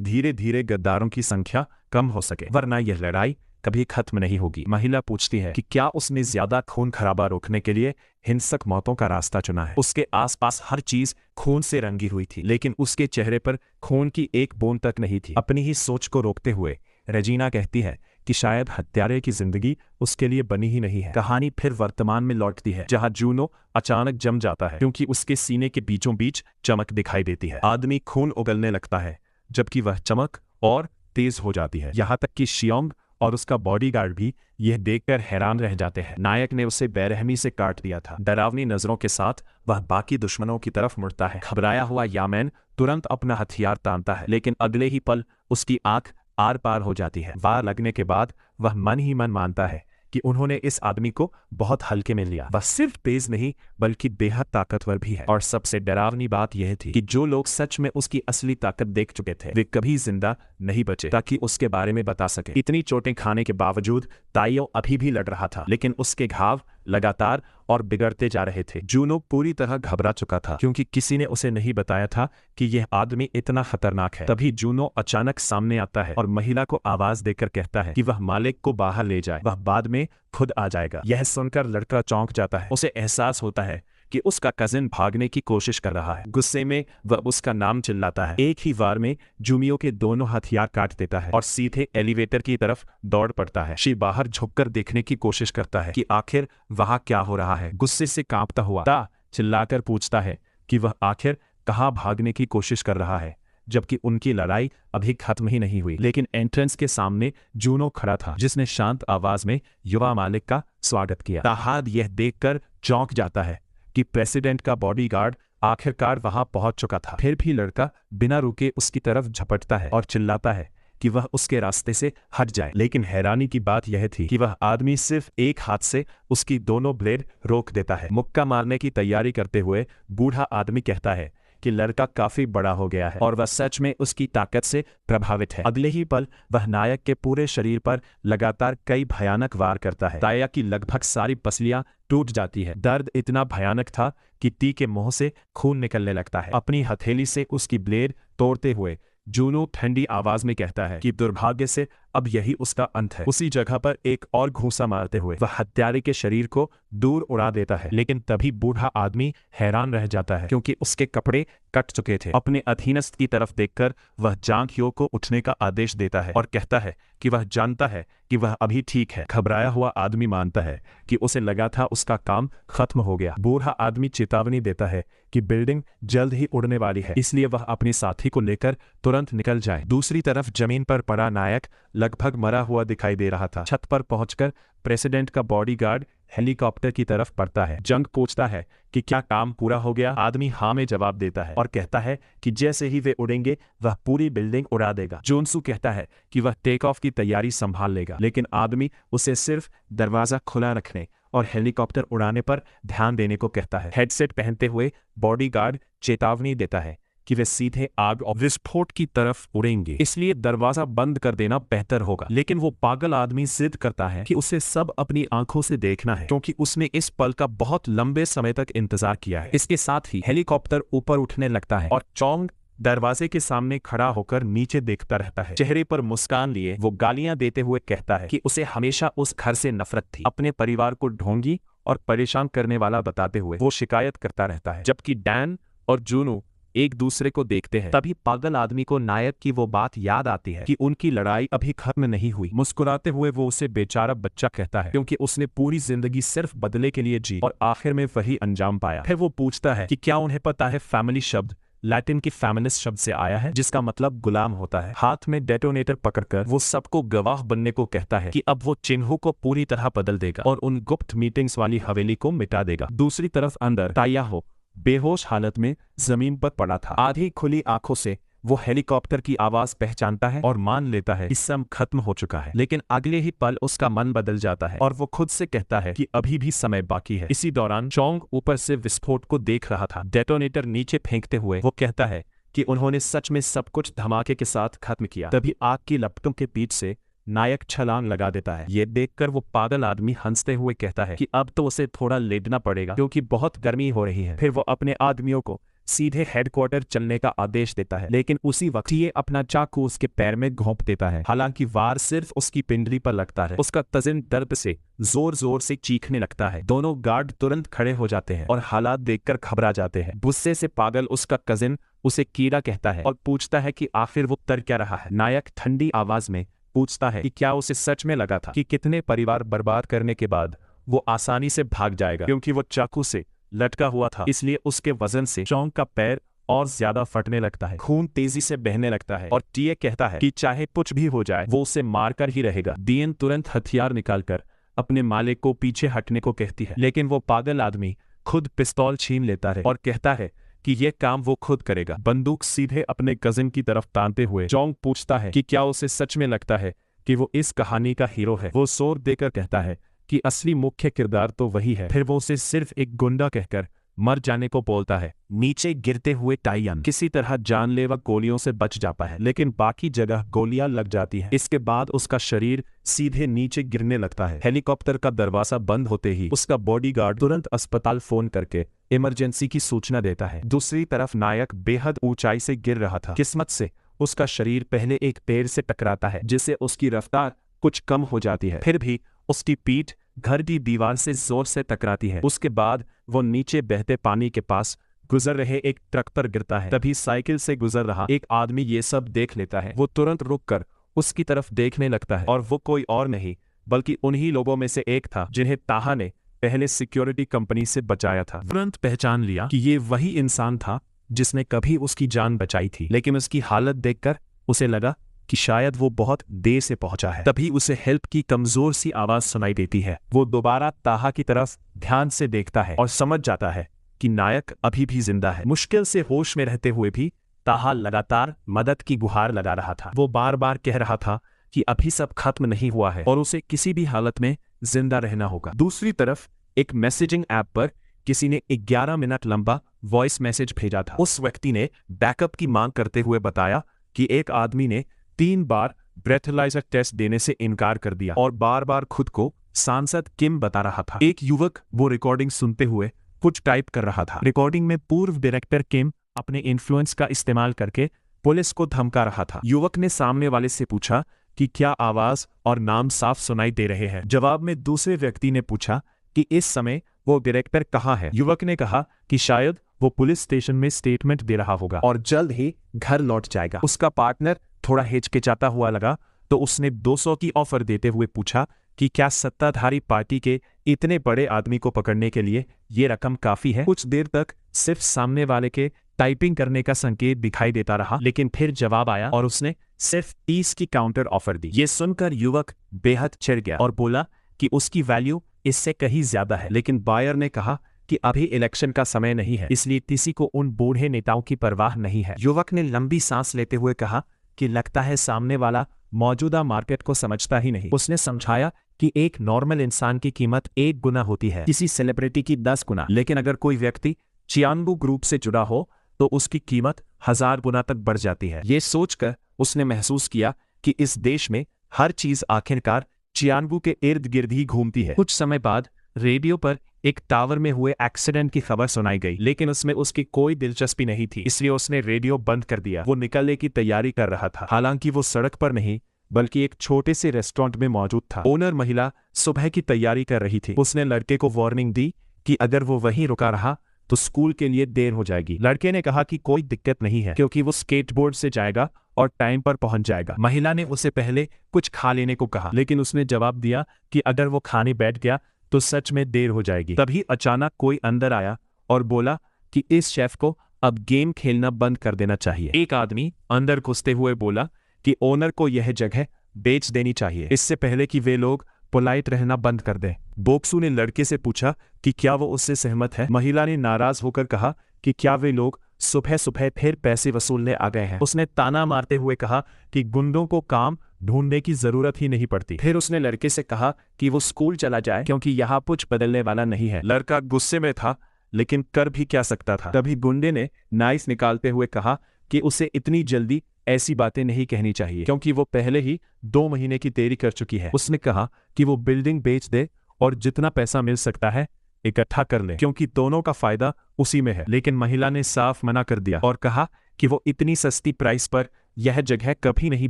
धीरे धीरे गद्दारों की संख्या कम हो सके, वरना यह लड़ाई कभी खत्म नहीं होगी। महिला पूछती है कि क्या उसने ज्यादा खून खराबा रोकने के लिए हिंसक मौतों का रास्ता चुना है। उसके आसपास हर चीज खून से रंगी हुई थी, लेकिन उसके चेहरे पर खून की एक बूंद तक नहीं थी। अपनी ही सोच को रोकते हुए रेजिना कहती है कि शायद हत्यारे की जिंदगी उसके लिए बनी ही नहीं है। कहानी फिर वर्तमान में लौटती है जहां जूनो अचानक जम जाता है क्योंकि उसके सीने के बीचों बीच चमक दिखाई देती है। आदमी खून उगलने लगता है जबकि वह चमक और तेज हो जाती है, यहाँ तक कि शियोंग और उसका बॉडीगार्ड भी यह देखकर हैरान रह जाते हैं। नायक ने उसे बेरहमी से काट दिया था। डरावनी नजरों के साथ वह बाकी दुश्मनों की तरफ मुड़ता है। घबराया हुआ यामैन तुरंत अपना हथियार तानता है, लेकिन अगले ही पल उसकी आंख आर पार हो जाती है। वार लगने के बाद वह मन ही मन मानता है कि उन्होंने इस आदमी को बहुत हल्के में लिया। वह सिर्फ तेज नहीं बल्कि बेहद ताकतवर भी है। और सबसे डरावनी बात यह थी कि जो लोग सच में उसकी असली ताकत देख चुके थे वे कभी जिंदा नहीं बचे ताकि उसके बारे में बता सके। इतनी चोटें खाने के बावजूद ताइयो अभी भी लड़ रहा था, लेकिन उसके घाव लगातार और बिगड़ते जा रहे थे। जूनो पूरी तरह घबरा चुका था क्योंकि किसी ने उसे नहीं बताया था कि यह आदमी इतना खतरनाक है। तभी जूनो अचानक सामने आता है और महिला को आवाज देकर कहता है कि वह मालिक को बाहर ले जाए, वह बाद में खुद आ जाएगा। यह सुनकर लड़का चौंक जाता है। उसे एहसास होता है कि उसका कजिन भागने की कोशिश कर रहा है। गुस्से में वह उसका नाम चिल्लाता है। एक ही वार में जूमियो के दोनों हथियार काट देता है और सीधे एलिवेटर की तरफ दौड़ पड़ता है। शी बाहर झुककर देखने की कोशिश करता है कि आखिर वहां क्या हो रहा है। गुस्से से कांपता हुआ ता चिल्लाकर पूछता है कि वह आखिर कहां भागने की कोशिश कर रहा है, जबकि उनकी लड़ाई अभी खत्म ही नहीं हुई। लेकिन एंट्रेंस के सामने जूनो खड़ा था, जिसने शांत आवाज में युवा मालिक का स्वागत किया। ताहाद यह देखकर चौंक जाता है कि प्रेसिडेंट का बॉडीगार्ड आखिरकार वहां पहुंच चुका था। फिर भी लड़का बिना रुके उसकी तरफ झपटता है और चिल्लाता है कि वह उसके रास्ते से हट जाए। लेकिन हैरानी की बात यह थी कि वह आदमी सिर्फ एक हाथ से उसकी दोनों ब्लेड रोक देता है। मुक्का मारने की तैयारी करते हुए बूढ़ा आदमी कहता है कि लड़का काफी बड़ा हो गया है और वह सच में उसकी ताकत से प्रभावित है। अगले ही पल वह नायक के पूरे शरीर पर लगातार कई भयानक वार करता है। ताया की लगभग सारी पसलियां टूट जाती है। दर्द इतना भयानक था कि टी के मुंह से खून निकलने लगता है। अपनी हथेली से उसकी ब्लेड तोड़ते हुए जूनो ठंडी आवाज में कहता है कि दुर्भाग्य से अब यही उसका अंत है। उसी जगह पर एक और घूंसा मारते हुए वह हत्यारे के शरीर को दूर उड़ा देता है। लेकिन तभी बूढ़ा आदमी हैरान रह जाता है क्योंकि उसके कपड़े कट चुके थे। अपने अधीनस्थ की तरफ देखकर वह जांग ह्यो को उठने का आदेश देता है और कहता है कि वह जानता है कि वह अभी ठीक है। घबराया हुआ आदमी मानता है कि उसे लगा था उसका काम खत्म हो गया। बूढ़ा आदमी चेतावनी देता है कि बिल्डिंग जल्द ही उड़ने वाली है, इसलिए वह अपने साथी को लेकर तुरंत निकल जाए। दूसरी तरफ जमीन पर पड़ा नायक लगभग मरा हुआ दिखाई दे रहा था। छत पर पहुंचकर प्रेसिडेंट का बॉडीगार्ड हेलीकॉप्टर की तरफ बढ़ता है। जंग पूछता है कि क्या काम पूरा हो गया। आदमी हाँ में जवाब देता है और कहता है कि जैसे ही वे उड़ेंगे वह पूरी बिल्डिंग उड़ा देगा। जोनसू कहता है कि वह टेक ऑफ की तैयारी संभाल लेगा, लेकिन आदमी उसे सिर्फ दरवाजा खुला रखने और हेलीकॉप्टर उड़ाने पर ध्यान देने को कहता है। हेडसेट पहनते हुए बॉडीगार्ड चेतावनी देता है कि वे सीधे आग और विस्फोट की तरफ उड़ेंगे, इसलिए दरवाजा बंद कर देना बेहतर होगा। लेकिन वो पागल आदमी जिद करता है कि उसे सब अपनी आंखों से देखना है क्योंकि उसने इस पल का बहुत लंबे समय तक इंतजार किया है। इसके साथ ही हेलीकॉप्टर ऊपर उठने लगता है और चोंग दरवाजे के सामने खड़ा होकर नीचे देखता रहता है। चेहरे पर मुस्कान लिए वो गालियां देते हुए कहता है कि उसे हमेशा उस घर से नफरत थी। अपने परिवार को ढोंगी और परेशान करने वाला बताते हुए वो शिकायत करता रहता है। जबकि डैन और जूनो एक दूसरे को देखते हैं, तभी पागल आदमी को नायक की वो बात याद आती है कि उनकी लड़ाई अभी खत्म नहीं हुई। मुस्कुराते हुए वो उसे बेचारा बच्चा कहता है क्योंकि उसने पूरी जिंदगी सिर्फ बदले के लिए जी और आखिर में वही अंजाम पाया। फिर वो पूछता है कि क्या उन्हें पता है फैमिली शब्द लैटिन की फेमिनिस्ट शब्द से आया है, जिसका मतलब गुलाम होता है। हाथ में डेटोनेटर पकड़कर वो सबको गवाह बनने को कहता है कि अब वो चिन्हों को पूरी तरह बदल देगा और उन गुप्त मीटिंग्स वाली हवेली को मिटा देगा। दूसरी तरफ अंदर तायाहो बेहोश हालत में जमीन पर पड़ा था। आधी खुली आंखों से वो हेलीकॉप्टर की आवाज पहचानता है और मान लेता है कि सब खत्म हो चुका है। लेकिन अगले ही पल उसका मन बदल जाता है और वो खुद से कहता है कि अभी भी समय बाकी है। इसी दौरान चोंग ऊपर से विस्फोट को देख रहा था। डेटोनेटर नीचे फेंकते हुए वो कहता है कि उन्होंने सच में सब कुछ धमाके के साथ खत्म किया। तभी आग की लपटों के पीठ से नायक छलांग लगा देता है। ये देखकर वो पागल आदमी हंसते हुए कहता है कि अब तो उसे थोड़ा लेटना पड़ेगा क्योंकि बहुत गर्मी हो रही है। फिर वो अपने आदमियों को सीधे हेडक्वार्टर चलने का आदेश देता है, लेकिन उसी वक्त ये अपना चाकू उसके पैर में घोंप देता है। हालांकि वार सिर्फ उसकी पिंडली पर लगता है। उसका कजिन दर्द से जोर जोर से चीखने लगता है। दोनों गार्ड तुरंत खड़े हो जाते हैं और हालात देखकर घबरा जाते हैं। गुस्से से पागल उसका कजिन उसे कीड़ा कहता है और पूछता है कि आखिर वो कर क्या रहा है। नायक ठंडी आवाज में पूछता है कि क्या उसे सच में लगा था कि कितने परिवार बर्बाद करने के बाद वो आसानी से भाग जाएगा। क्योंकि वो चाकू से लटका हुआ था, इसलिए उसके वजन से चोंग का पैर और ज्यादा फटने लगता है। खून तेजी से बहने लगता है और टीए कहता है कि चाहे कुछ भी हो जाए वो उसे मारकर ही रहेगा। डीएन तुरंत हथियार निकालकर अपने मालिक को पीछे हटने को कहती है, लेकिन वो पागल आदमी खुद पिस्तौल छीन लेता है और कहता है कि यह काम वो खुद करेगा। बंदूक सीधे अपने कजिन की तरफ तानते हुए जोंग पूछता है कि क्या उसे सच में लगता है कि वो इस कहानी का हीरो है। वो जोर देकर कहता है कि असली मुख्य किरदार तो वही है। फिर वो उसे सिर्फ एक गुंडा कहकर मर जाने को बोलता है। नीचे गिरते हुए टाइयन किसी तरह जानलेवा गोलियों से बच जाता है, लेकिन बाकी जगह गोलियां लग जाती हैं। इसके बाद उसका शरीर सीधे नीचे गिरने लगता है। हेलीकॉप्टर का दरवाजा बंद होते ही उसका बॉडीगार्ड तुरंत अस्पताल फोन करके इमरजेंसी की सूचना देता है। दूसरी तरफ नायक बेहद ऊंचाई से गिर रहा था। किस्मत से उसका शरीर पहले एक पेड़ से टकराता है, जिससे उसकी रफ्तार कुछ कम हो जाती है। फिर भी उसकी पीठ घर की दीवार से जोर से टकराती है। उसके बाद वो नीचे बहते पानी के पास गुजर रहे एक ट्रक पर गिरता है। तभी साइकिल से गुजर रहा एक आदमी ये सब देख लेता है। वो तुरंत रुककर उसकी तरफ देखने लगता है और वो कोई और नहीं बल्कि उन्हीं लोगों में से एक था जिन्हें ताहा ने पहले सिक्योरिटी कंपनी से बचाया था। तुरंत पहचान लिया कि ये वही इंसान था जिसने कभी उसकी जान बचाई थी, लेकिन उसकी हालत देखकर उसे लगा कि शायद वो बहुत देर से पहुंचा है। तभी उसे हेल्प की कमजोर सी आवाज सुनाई देती है। वो दोबारा ताहा की तरफ ध्यान से देखता है और समझ जाता है कि नायक अभी भी जिंदा है। मुश्किल से होश में रहते हुए भी ताहा लगातार मदद की गुहार लगा रहा था। वो बार बार कह रहा था कि अभी सब खत्म नहीं हुआ है और उसे किसी भी हालत में जिंदा रहना होगा। दूसरी तरफ एक मैसेजिंग ऐप पर किसी ने 11 मिनट लंबा वॉइस मैसेज भेजा था। उस व्यक्ति ने बैकअप की मांग करते हुए बताया कि एक आदमी ने 3 बार ब्रेथलाइजर टेस्ट देने से इनकार कर दिया और बार बार खुद को सांसद किम बता रहा था। एक युवक वो रिकॉर्डिंग सुनते हुए कुछ टाइप कर रहा था। रिकॉर्डिंग में पूर्व डायरेक्टर किम अपने इन्फ्लुएंस का इस्तेमाल करके पुलिस को धमका रहा था। युवक ने सामने वाले से पूछा कि क्या आवाज और नाम साफ सुनाई दे रहे हैं। जवाब में दूसरे व्यक्ति ने पूछा कि इस समय वो डायरेक्टर कहाँ है। युवक ने कहा कि शायद वो पुलिस स्टेशन में स्टेटमेंट दे रहा होगा और जल्द ही घर लौट जाएगा। उसका पार्टनर थोड़ा हिचकिचाता हुआ लगा तो उसने 200 की ऑफर देते हुए पूछा कि क्या सत्ताधारी पार्टी के इतने बड़े आदमी को पकड़ने के लिए ये रकम काफी है। कुछ देर तक सिर्फ सामने वाले के टाइपिंग करने का संकेत दिखाई देता रहा, लेकिन फिर जवाब आया और उसने सिर्फ 30 की काउंटर ऑफर दी। ये सुनकर युवक बेहद चिढ़ गया और बोला कि उसकी वैल्यू इससे कहीं ज्यादा है। लेकिन बायर ने कहा कि अभी इलेक्शन का समय नहीं है, इसलिए किसी को उन बूढ़े नेताओं की परवाह नहीं है। युवक ने लंबी सांस लेते हुए कहा कि लगता है सामने वाला मौजूदा मार्केट को समझता ही नहीं। उसने समझाया कि एक नॉर्मल इंसान की कीमत 1 गुना होती है, किसी सेलिब्रिटी की 10 गुना, लेकिन अगर कोई व्यक्ति चियांगू ग्रुप से जुड़ा हो तो उसकी कीमत 1000 गुना तक बढ़ जाती है। ये सोचकर उसने महसूस किया कि इस देश में हर चीज आखिरकार चियांगू के इर्द गिर्द ही घूमती है। कुछ समय बाद रेडियो पर एक टावर में हुए एक्सीडेंट की खबर सुनाई गई, लेकिन उसमें उसकी कोई दिलचस्पी नहीं थी, इसलिए उसने रेडियो बंद कर दिया। वो निकलने की तैयारी कर रहा था, हालांकि वो सड़क पर नहीं बल्कि एक छोटे से रेस्टोरेंट में मौजूद था। ओनर महिला सुबह की तैयारी कर रही थी। उसने लड़के को वार्निंग दी कि अगर वो वहीं रुका रहा तो स्कूल के लिए देर हो जाएगी। लड़के ने कहा कि कोई दिक्कत नहीं है क्योंकि वो स्केटबोर्ड से जाएगा और टाइम पर पहुंच जाएगा। महिला ने उसे पहले कुछ खा लेने को कहा, लेकिन उसने जवाब दिया कि अगर वो खाने बैठ गया तो सच में देर हो जाएगी। तभी अचानक कोई अंदर आया और बोला कि इस शेफ को अब गेम खेलना बंद कर देना चाहिए। एक आदमी अंदर घुसते हुए बोला कि ओनर को यह जगह बेच देनी चाहिए, इससे पहले कि वे लोग पोलाइट रहना बंद कर दें। बोक्सू ने लड़के से पूछा कि क्या वो उससे सहमत है। महिला ने नाराज होकर कहा कि क्या वे लोग सुबह सुबह फिर पैसे वसूलने आ गए हैं। उसने ताना मारते हुए कहा कि गुंडों को काम ढूंढने की जरूरत ही नहीं पड़ती। फिर उसने लड़के से कहा कि वो स्कूल चला जाए क्योंकि यहाँ कुछ बदलने वाला नहीं है। लड़का गुस्से में था, लेकिन कर भी क्या सकता था। तभी गुंडे ने नाइफ निकालते हुए कहा कि उसे इतनी जल्दी ऐसी बातें नहीं कहनी चाहिए क्योंकि वो पहले ही 2 महीने की देरी कर चुकी है। उसने कहा कि वो बिल्डिंग बेच दे और जितना पैसा मिल सकता है इकट्ठा कर ले क्योंकि दोनों का फायदा उसी में है। लेकिन महिला ने साफ मना कर दिया और कहा कि वो इतनी सस्ती प्राइस पर यह जगह कभी नहीं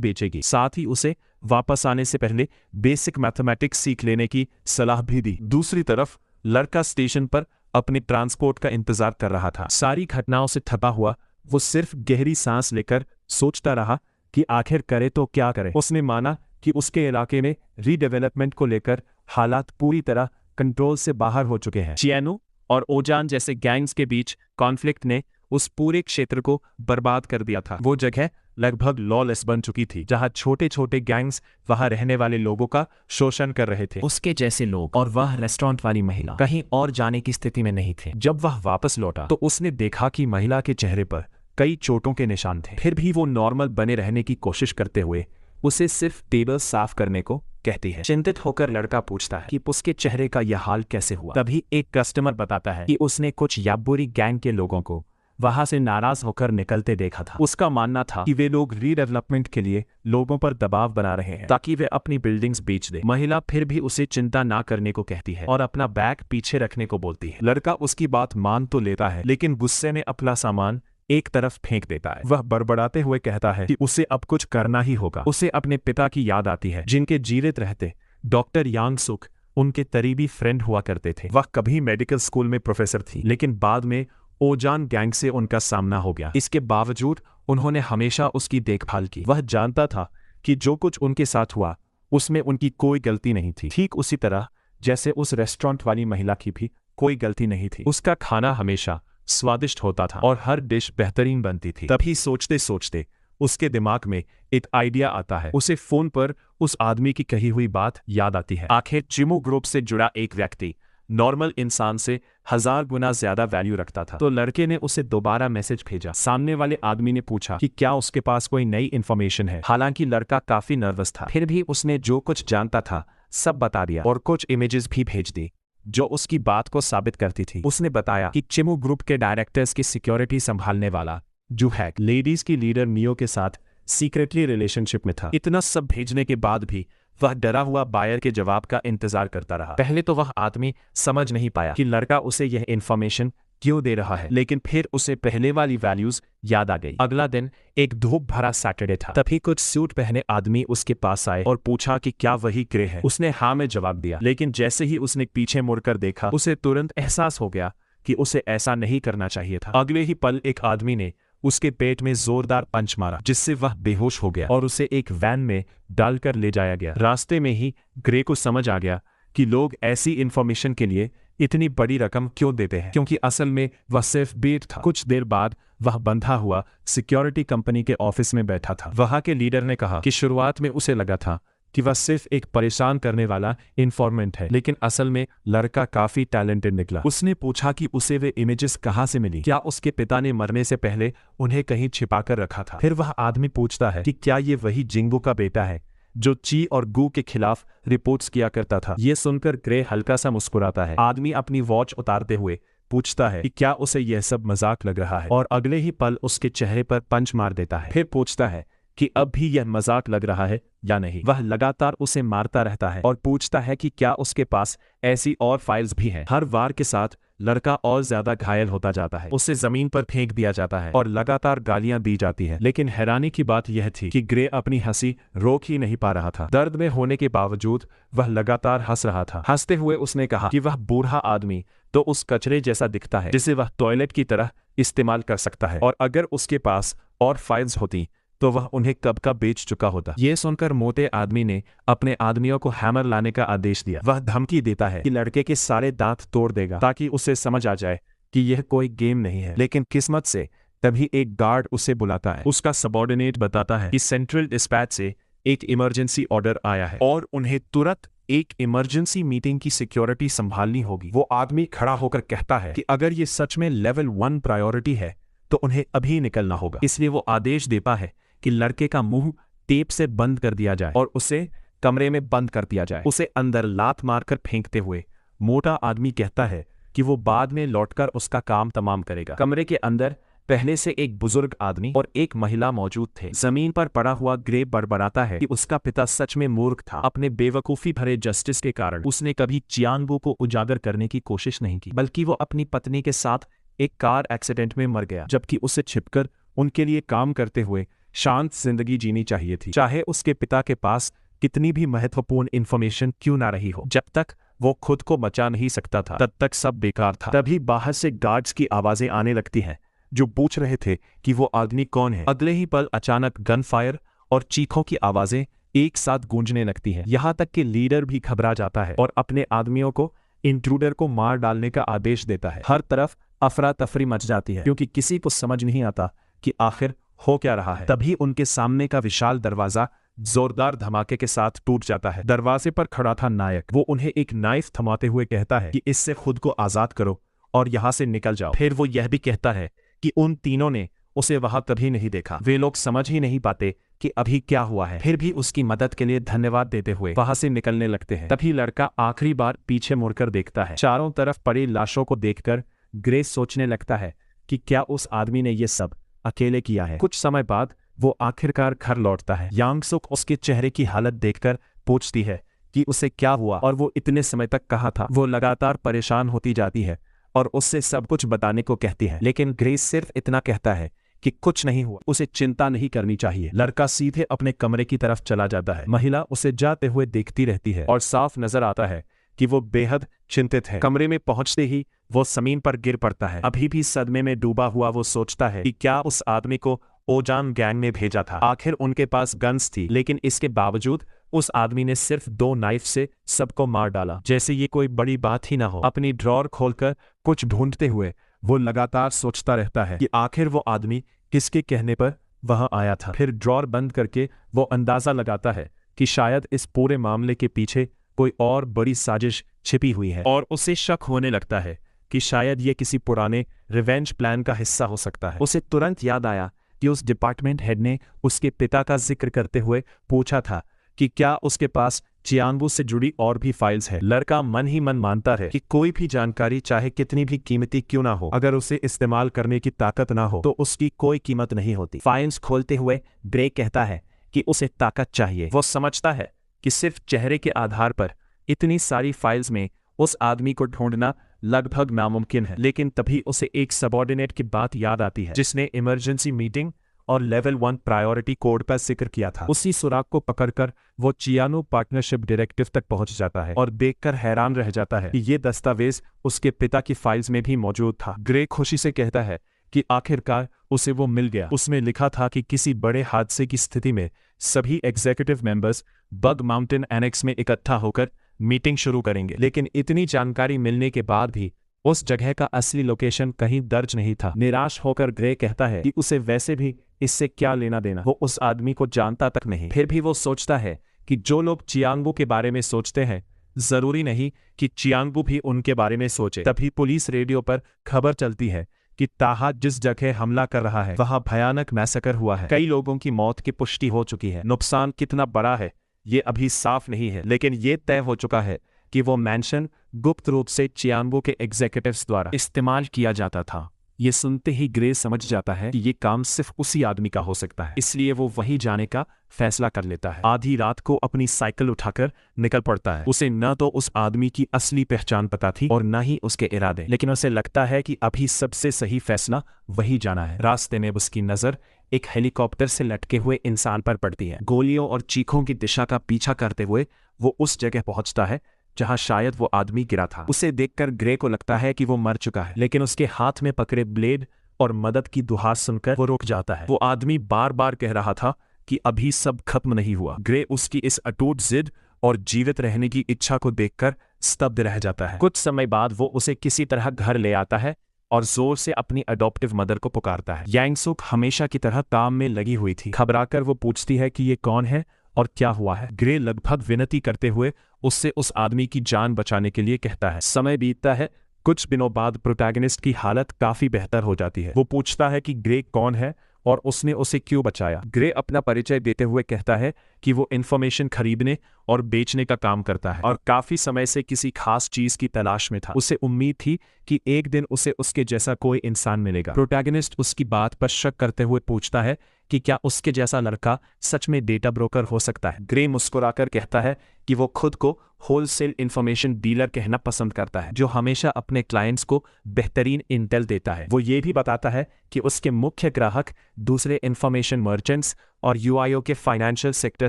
बेचेगी। साथ ही उसे वापस आने से पहले बेसिक मैथमेटिक्स सीख लेने की सलाह भी दी। दूसरी तरफ लड़का स्टेशन पर अपने ट्रांसपोर्ट का इंतजार कर रहा था। सारी घटनाओं से थका हुआ वो सिर्फ गहरी सांस लेकर सोचता रहा कि आखिर करे तो क्या करे। उसने माना कि उसके इलाके में रीडेवलपमेंट को लेकर हालात पूरी तरह कंट्रोल से बाहर हो चुके हैं। चियानू और ओजान जैसे गैंग्स के बीच कॉन्फ्लिक्ट ने उस पूरे क्षेत्र को बर्बाद कर दिया था। वो जगह लगभग लॉलेस बन चुकी थी, जहां छोटे छोटे गैंग्स वहां रहने वाले लोगों का शोषण कर रहे थे। उसके जैसे लोग और वह रेस्टोरेंट वाली महिला कहीं और जाने की स्थिति में नहीं थे। जब वह वापस लौटा तो उसने देखा कि महिला के चेहरे पर कई चोटों के निशान थे। फिर भी वो नॉर्मल बने रहने की कोशिश करते हुए उसे सिर्फ टेबल साफ करने को कहती है। चिंतित होकर लड़का पूछता है कि उसके चेहरे का यह हाल कैसे हुआ। तभी एक कस्टमर बताता है कि उसने कुछ याबूरी गैंग के लोगों को वहां से नाराज होकर निकलते देखा था। उसका मानना था कि वे लोग रीडेवलपमेंट के लिए लोगों पर दबाव बना रहे हैं ताकि वे अपनी बिल्डिंग्स बेच दे। महिला फिर भी उसे चिंता ना करने को कहती है और अपना बैग पीछे रखने को बोलती है। लड़का उसकी बात मान तो लेता है, लेकिन गुस्से में अपना सामान एक तरफ फेंक देता है। वह बड़बड़ाते हुए कहता है कि उसे अब कुछ करना ही होगा। उसे अपने पिता की याद आती है, जिनके जीवित रहते डॉक्टर यांग सुक उनके करीबी फ्रेंड हुआ करते थे। वह कभी मेडिकल स्कूल में प्रोफेसर थी, लेकिन बाद में ओजान गैंग से उनका सामना हो गया। इसके बावजूद उन्होंने हमेशा उसकी देखभाल की। वह जानता था कि जो कुछ उनके साथ हुआ उसमें उनकी कोई गलती नहीं थी, ठीक उसी तरह जैसे उस रेस्टोरेंट वाली महिला की भी कोई गलती नहीं थी। उसका खाना हमेशा स्वादिष्ट होता था और हर डिश बेहतरीन बनती थी। तभी सोचते सोचते उसके दिमाग में एक आइडिया आता है। उसे फोन पर उस आदमी की कही हुई बात याद आती है। आखिर चिमू ग्रुप से जुड़ा एक व्यक्ति नॉर्मल इंसान से 1000 गुना ज्यादा वैल्यू रखता था। तो लड़के ने उसे दोबारा मैसेज भेजा। सामने वाले आदमी ने पूछा कि क्या उसके पास कोई नई इंफॉर्मेशन है। हालांकि लड़का काफी नर्वस था, फिर भी उसने जो कुछ जानता था सब बता दिया और कुछ इमेजेस भी भेज दी जो उसकी बात को साबित करती थी। उसने बताया कि चिमू ग्रुप के डायरेक्टर्स की सिक्योरिटी संभालने वाला जो है लेडीज की लीडर मियो के साथ सीक्रेटली रिलेशनशिप में था। इतना सब भेजने के बाद भी वह डरा हुआ बायर के जवाब का इंतजार करता रहा। पहले तो वह आदमी समझ नहीं पाया कि लड़का उसे यह इंफॉर्मेशन क्यों दे रहा है, लेकिन फिर उसे पहले वाली वैल्यूज याद आ गई। अगला दिन एक धूप भरा सैटरडे था। तभी कुछ सूट पहने आदमी उसके पास आए और पूछा कि क्या वही ग्रे है। उसने हाँ में जवाब दिया, लेकिन जैसे ही उसने पीछे मुड़कर देखा उसे तुरंत एहसास हो गया कि उसे ऐसा नहीं करना चाहिए था। अगले ही पल एक आदमी ने उसके पेट में जोरदार पंच मारा, जिससे वह बेहोश हो गया और उसे एक वैन में डालकर ले जाया गया। रास्ते में ही ग्रे को समझ आ गया कि लोग ऐसी इंफॉर्मेशन के लिए इतनी बड़ी रकम क्यों देते हैं, क्योंकि असल में वह सिर्फ बेट था। कुछ देर बाद वह बंधा हुआ सिक्योरिटी कंपनी के ऑफिस में बैठा था। वहां के लीडर ने कहा कि शुरुआत में उसे लगा था कि वह सिर्फ एक परेशान करने वाला इन्फॉर्मेंट है, लेकिन असल में लड़का काफी टैलेंटेड निकला। उसने पूछा कि उसे वे इमेजेस कहां से मिली, क्या उसके पिता ने मरने से पहले उन्हें कहीं छिपाकर रखा था। फिर वह आदमी पूछता है कि क्या ये वही जिंगो का बेटा है जो ची और गू के खिलाफ रिपोर्ट्स किया करता था। ये सुनकर ग्रे हल्का सा मुस्कुराता है। आदमी अपनी वॉच उतारते हुए पूछता है कि क्या उसे यह सब मजाक लग रहा है, और अगले ही पल उसके चेहरे पर पंच मार देता है। फिर पूछता है कि अब भी यह मजाक लग रहा है या नहीं। वह लगातार उसे मारता रहता है और पूछता है कि क्या उसके पास ऐसी और फाइल्स भी हैं। हर वार के साथ लड़का और ज्यादा घायल होता जाता है। उसे जमीन पर फेंक दिया जाता है और लगातार गालियां दी जाती है। लेकिन हैरानी की बात यह थी कि ग्रे अपनी हंसी रोक ही नहीं पा रहा था। दर्द में होने के बावजूद वह लगातार हंस रहा था। हंसते हुए उसने कहा कि वह बूढ़ा आदमी तो उस कचरे जैसा दिखता है जिसे वह टॉयलेट की तरह इस्तेमाल कर सकता है, और अगर उसके पास और फाइल्स होती तो वह उन्हें कब का बेच चुका होता। ये सुनकर मोटे आदमी ने अपने आदमियों को हैमर लाने का आदेश दिया। वह धमकी देता है कि लड़के के सारे दांत तोड़ देगा ताकि उसे समझ आ जाए कि यह कोई गेम नहीं है। लेकिन किस्मत से तभी एक गार्ड उसे बुलाता है। उसका सबऑर्डिनेट बताता है कि सेंट्रल डिस्पैच से एक इमरजेंसी ऑर्डर आया है और उन्हें तुरंत एक इमरजेंसी मीटिंग की सिक्योरिटी संभालनी होगी। वो आदमी खड़ा होकर कहता है कि अगर ये सच में लेवल 1 प्रायोरिटी है तो उन्हें अभी निकलना होगा। इसलिए वो आदेश देता है कि लड़के का मुंह टेप से बंद कर दिया जाए और उसे कमरे में बंद कर दिया जाए। उसे अंदर लात मारकर फेंकते हुए मोटा आदमी कहता है कि वो बाद में लौटकर उसका काम तमाम करेगा। कमरे के अंदर पहले से एक बुजुर्ग आदमी और एक महिला मौजूद थे। जमीन पर पड़ा हुआ ग्रे बड़बड़ाता है कि उसका पिता सच में मूर्ख था। अपने बेवकूफी भरे जस्टिस के कारण उसने कभी चियांगबू को उजागर करने की कोशिश नहीं की, बल्कि वो अपनी पत्नी के साथ एक कार एक्सीडेंट में मर गया, जबकि उसे छिपकर उनके लिए काम करते हुए शांत जिंदगी जीनी चाहिए थी, चाहे उसके पिता के पास कितनी भी महत्वपूर्ण इंफॉर्मेशन क्यों ना रही हो। जब तक वो खुद को बचा नहीं सकता था तब तक सब बेकार था। तभी बाहर से गार्ड्स की आवाजें आने लगती हैं जो पूछ रहे थे कि वो आदमी कौन है। अगले ही पल अचानक गन फायर और चीखों की आवाजें एक साथ गूंजने लगती हैं। यहाँ तक कि लीडर भी घबरा जाता है और अपने आदमियों को इंट्रूडर को मार डालने का आदेश देता है। हर तरफ अफरा तफरी मच जाती है क्योंकि किसी को समझ नहीं आता कि आखिर हो क्या रहा है। तभी उनके सामने का विशाल दरवाजा जोरदार धमाके के साथ टूट जाता है। दरवाजे पर खड़ा था नायक। वो उन्हें एक नाइफ थमाते हुए कहता है कि इससे खुद को आजाद करो और यहां से निकल जाओ। फिर वो यह भी कहता है कि उन तीनों ने उसे वहां कभी नहीं देखा। वे लोग समझ ही नहीं पाते कि अभी क्या हुआ है, फिर भी उसकी मदद के लिए धन्यवाद देते हुए वहां से निकलने लगते हैं। तभी लड़का आखिरी बार पीछे मुड़कर देखता है। चारों तरफ पड़ी लाशों को देखकर ग्रेस सोचने लगता है कि क्या उस आदमी ने ये सब अकेले किया है। कुछ समय बाद वो आखिरकार घर लौटता है। यांग सुक उसके चेहरे की हालत देखकर पूछती है कि उसे क्या हुआ और वो इतने समय तक कहाँ था। वो लगातार परेशान होती जाती है और उससे सब कुछ बताने को कहती है, लेकिन ग्रेस सिर्फ इतना कहता है कि कुछ नहीं हुआ, उसे चिंता नहीं करनी चाहिए। लड़का सीधे अपने कमरे की तरफ चला जाता है। महिला उसे जाते हुए देखती रहती है और साफ नजर आता है कि वो बेहद चिंतित है। कमरे में पहुंचते ही वो जमीन पर गिर पड़ता है। अभी भी सदमे में डूबा हुआ वो सोचता है कि क्या उस आदमी को ओजान गैंग ने भेजा था। आखिर उनके पास गन्स थी, लेकिन इसके बावजूद उस आदमी ने सिर्फ 2 नाइफ से सबको मार डाला, जैसे ये कोई बड़ी बात ही ना हो। अपनी ड्रॉर खोलकर कुछ ढूंढते हुए वो लगातार सोचता रहता है कि आखिर वो आदमी किसके कहने पर वहां आया था। फिर ड्रॉर बंद करके वो अंदाजा लगाता है कि शायद इस पूरे मामले के पीछे कोई और बड़ी साजिश छिपी हुई है और उसे शक होने लगता है कि शायद ये किसी पुराने रिवेंज प्लान का हिस्सा हो सकता है। उसे तुरंत याद आया कि उस डिपार्टमेंट हेड ने उसके पिता का जिक्र करते हुए पूछा था कि क्या उसके पास चियांगबू से जुड़ी और भी फाइल्स है। लड़का मन ही मन मानता है कि कोई भी जानकारी चाहे कितनी भी कीमती क्यों ना हो, अगर उसे इस्तेमाल करने की ताकत ना हो तो उसकी कोई कीमत नहीं होती। फाइल्स खोलते हुए ग्रे कहता है कि उसे ताकत चाहिए। वो समझता है कि सिर्फ चेहरे के आधार पर इतनी सारी फाइल्स में उस आदमी को ढूंढना लगभग नामुमकिन है, लेकिन तभी उसे एक सबऑर्डिनेट की बात याद आती है जिसने इमरजेंसी मीटिंग और लेवल 1 प्रायोरिटी कोड पर जिक्र किया था। उसी सुराग को पकड़कर वो चियानो पार्टनरशिप डायरेक्टिव तक पहुंच जाता है और देखकर हैरान रह जाता है कि ये दस्तावेज उसके पिता की फाइल्स में भी मौजूद था। ग्रे खुशी से कहता है कि आखिरकार उसे वो मिल गया। उसमें लिखा था कि किसी बड़े हादसे की स्थिति में सभी executive members bug mountain annex में इकट्ठा होकर मीटिंग शुरू करेंगे, लेकिन इतनी जानकारी मिलने के बाद भी उस जगह का असली लोकेशन कहीं दर्ज नहीं था। निराश होकर ग्रे कहता है कि उसे वैसे भी इससे क्या लेना देना, वो उस आदमी को जानता तक नहीं। फिर भी वो सोचता है कि जो लोग चियांगबू के बारे में सोचते हैं जरूरी नहीं कि चियांगबू भी उनके बारे में सोचे। तभी पुलिस रेडियो पर खबर चलती है कि ताहा जिस जगह हमला कर रहा है वहां भयानक मैसेकर हुआ है। कई लोगों की मौत की पुष्टि हो चुकी है। नुकसान कितना बड़ा है ये अभी साफ नहीं है, लेकिन ये तय हो चुका है कि वो मैंशन गुप्त रूप से चियांगबू के एग्जीक्यूटिव्स द्वारा इस्तेमाल किया जाता था। ये सुनते ही ग्रे समझ जाता है कि ये काम सिर्फ उसी आदमी का हो सकता है, इसलिए वो वहीं जाने का फैसला कर लेता है। आधी रात को अपनी साइकिल उठाकर निकल पड़ता है। उसे न तो उस आदमी की असली पहचान पता थी और न ही उसके इरादे, लेकिन उसे लगता है कि अभी सबसे सही फैसला वही जाना है। रास्ते में उसकी नजर एक हेलीकॉप्टर से लटके हुए इंसान पर पड़ती है। गोलियों और चीखों की दिशा का पीछा करते हुए वो उस जगह पहुंचता है जहां शायद वो आदमी गिरा था। उसे देखकर ग्रे को लगता है कि वो मर चुका है, लेकिन उसके हाथ में पकड़े ब्लेड और मदद की दुहार सुनकर वो रुक जाता है। वो आदमी बार बार कह रहा था कि अभी सब खत्म नहीं हुआ। ग्रे उसकी इस अटूट जिद और जीवित रहने की इच्छा को देखकर स्तब्ध रह जाता है। कुछ समय बाद वो उसे किसी तरह घर ले आता है और जोर से अपनी अडॉप्टिव मदर को पुकारता है। यांग सुक हमेशा की तरह काम में लगी हुई थी। घबराकर वो पूछती है कि ये कौन है और क्या हुआ है। ग्रे लगभग विनती करते हुए उससे उस आदमी की जान बचाने के लिए कहता है। समय बीतता है। कुछ दिनों बाद प्रोटैगनिस्ट की हालत काफी बेहतर हो जाती है। वो पूछता है कि ग्रे कौन है और उसने उसे क्यों बचाया। ग्रे अपना परिचय देते हुए कहता है कि वो इन्फॉर्मेशन खरीदने और बेचने का काम करता है और काफी समय से किसी खास चीज की तलाश में था। उसे उम्मीद थी कि एक दिन उसे उसके जैसा कोई इंसान मिलेगा। प्रोटैगनिस्ट उसकी बात पर शक करते हुए पूछता है कि क्या उसके जैसा लड़का सच में डेटा ब्रोकर हो सकता है। ग्रे मुस्कुराकर कहता है कि वो खुद को होलसेल इंफॉर्मेशन डीलर कहना पसंद करता है, जो हमेशा अपने क्लाइंट्स को बेहतरीन इंटेल देता है। वो ये भी बताता है कि उसके मुख्य ग्राहक दूसरे इंफॉर्मेशन मर्चेंट्स और यूआईओ के फाइनेंशियल सेक्टर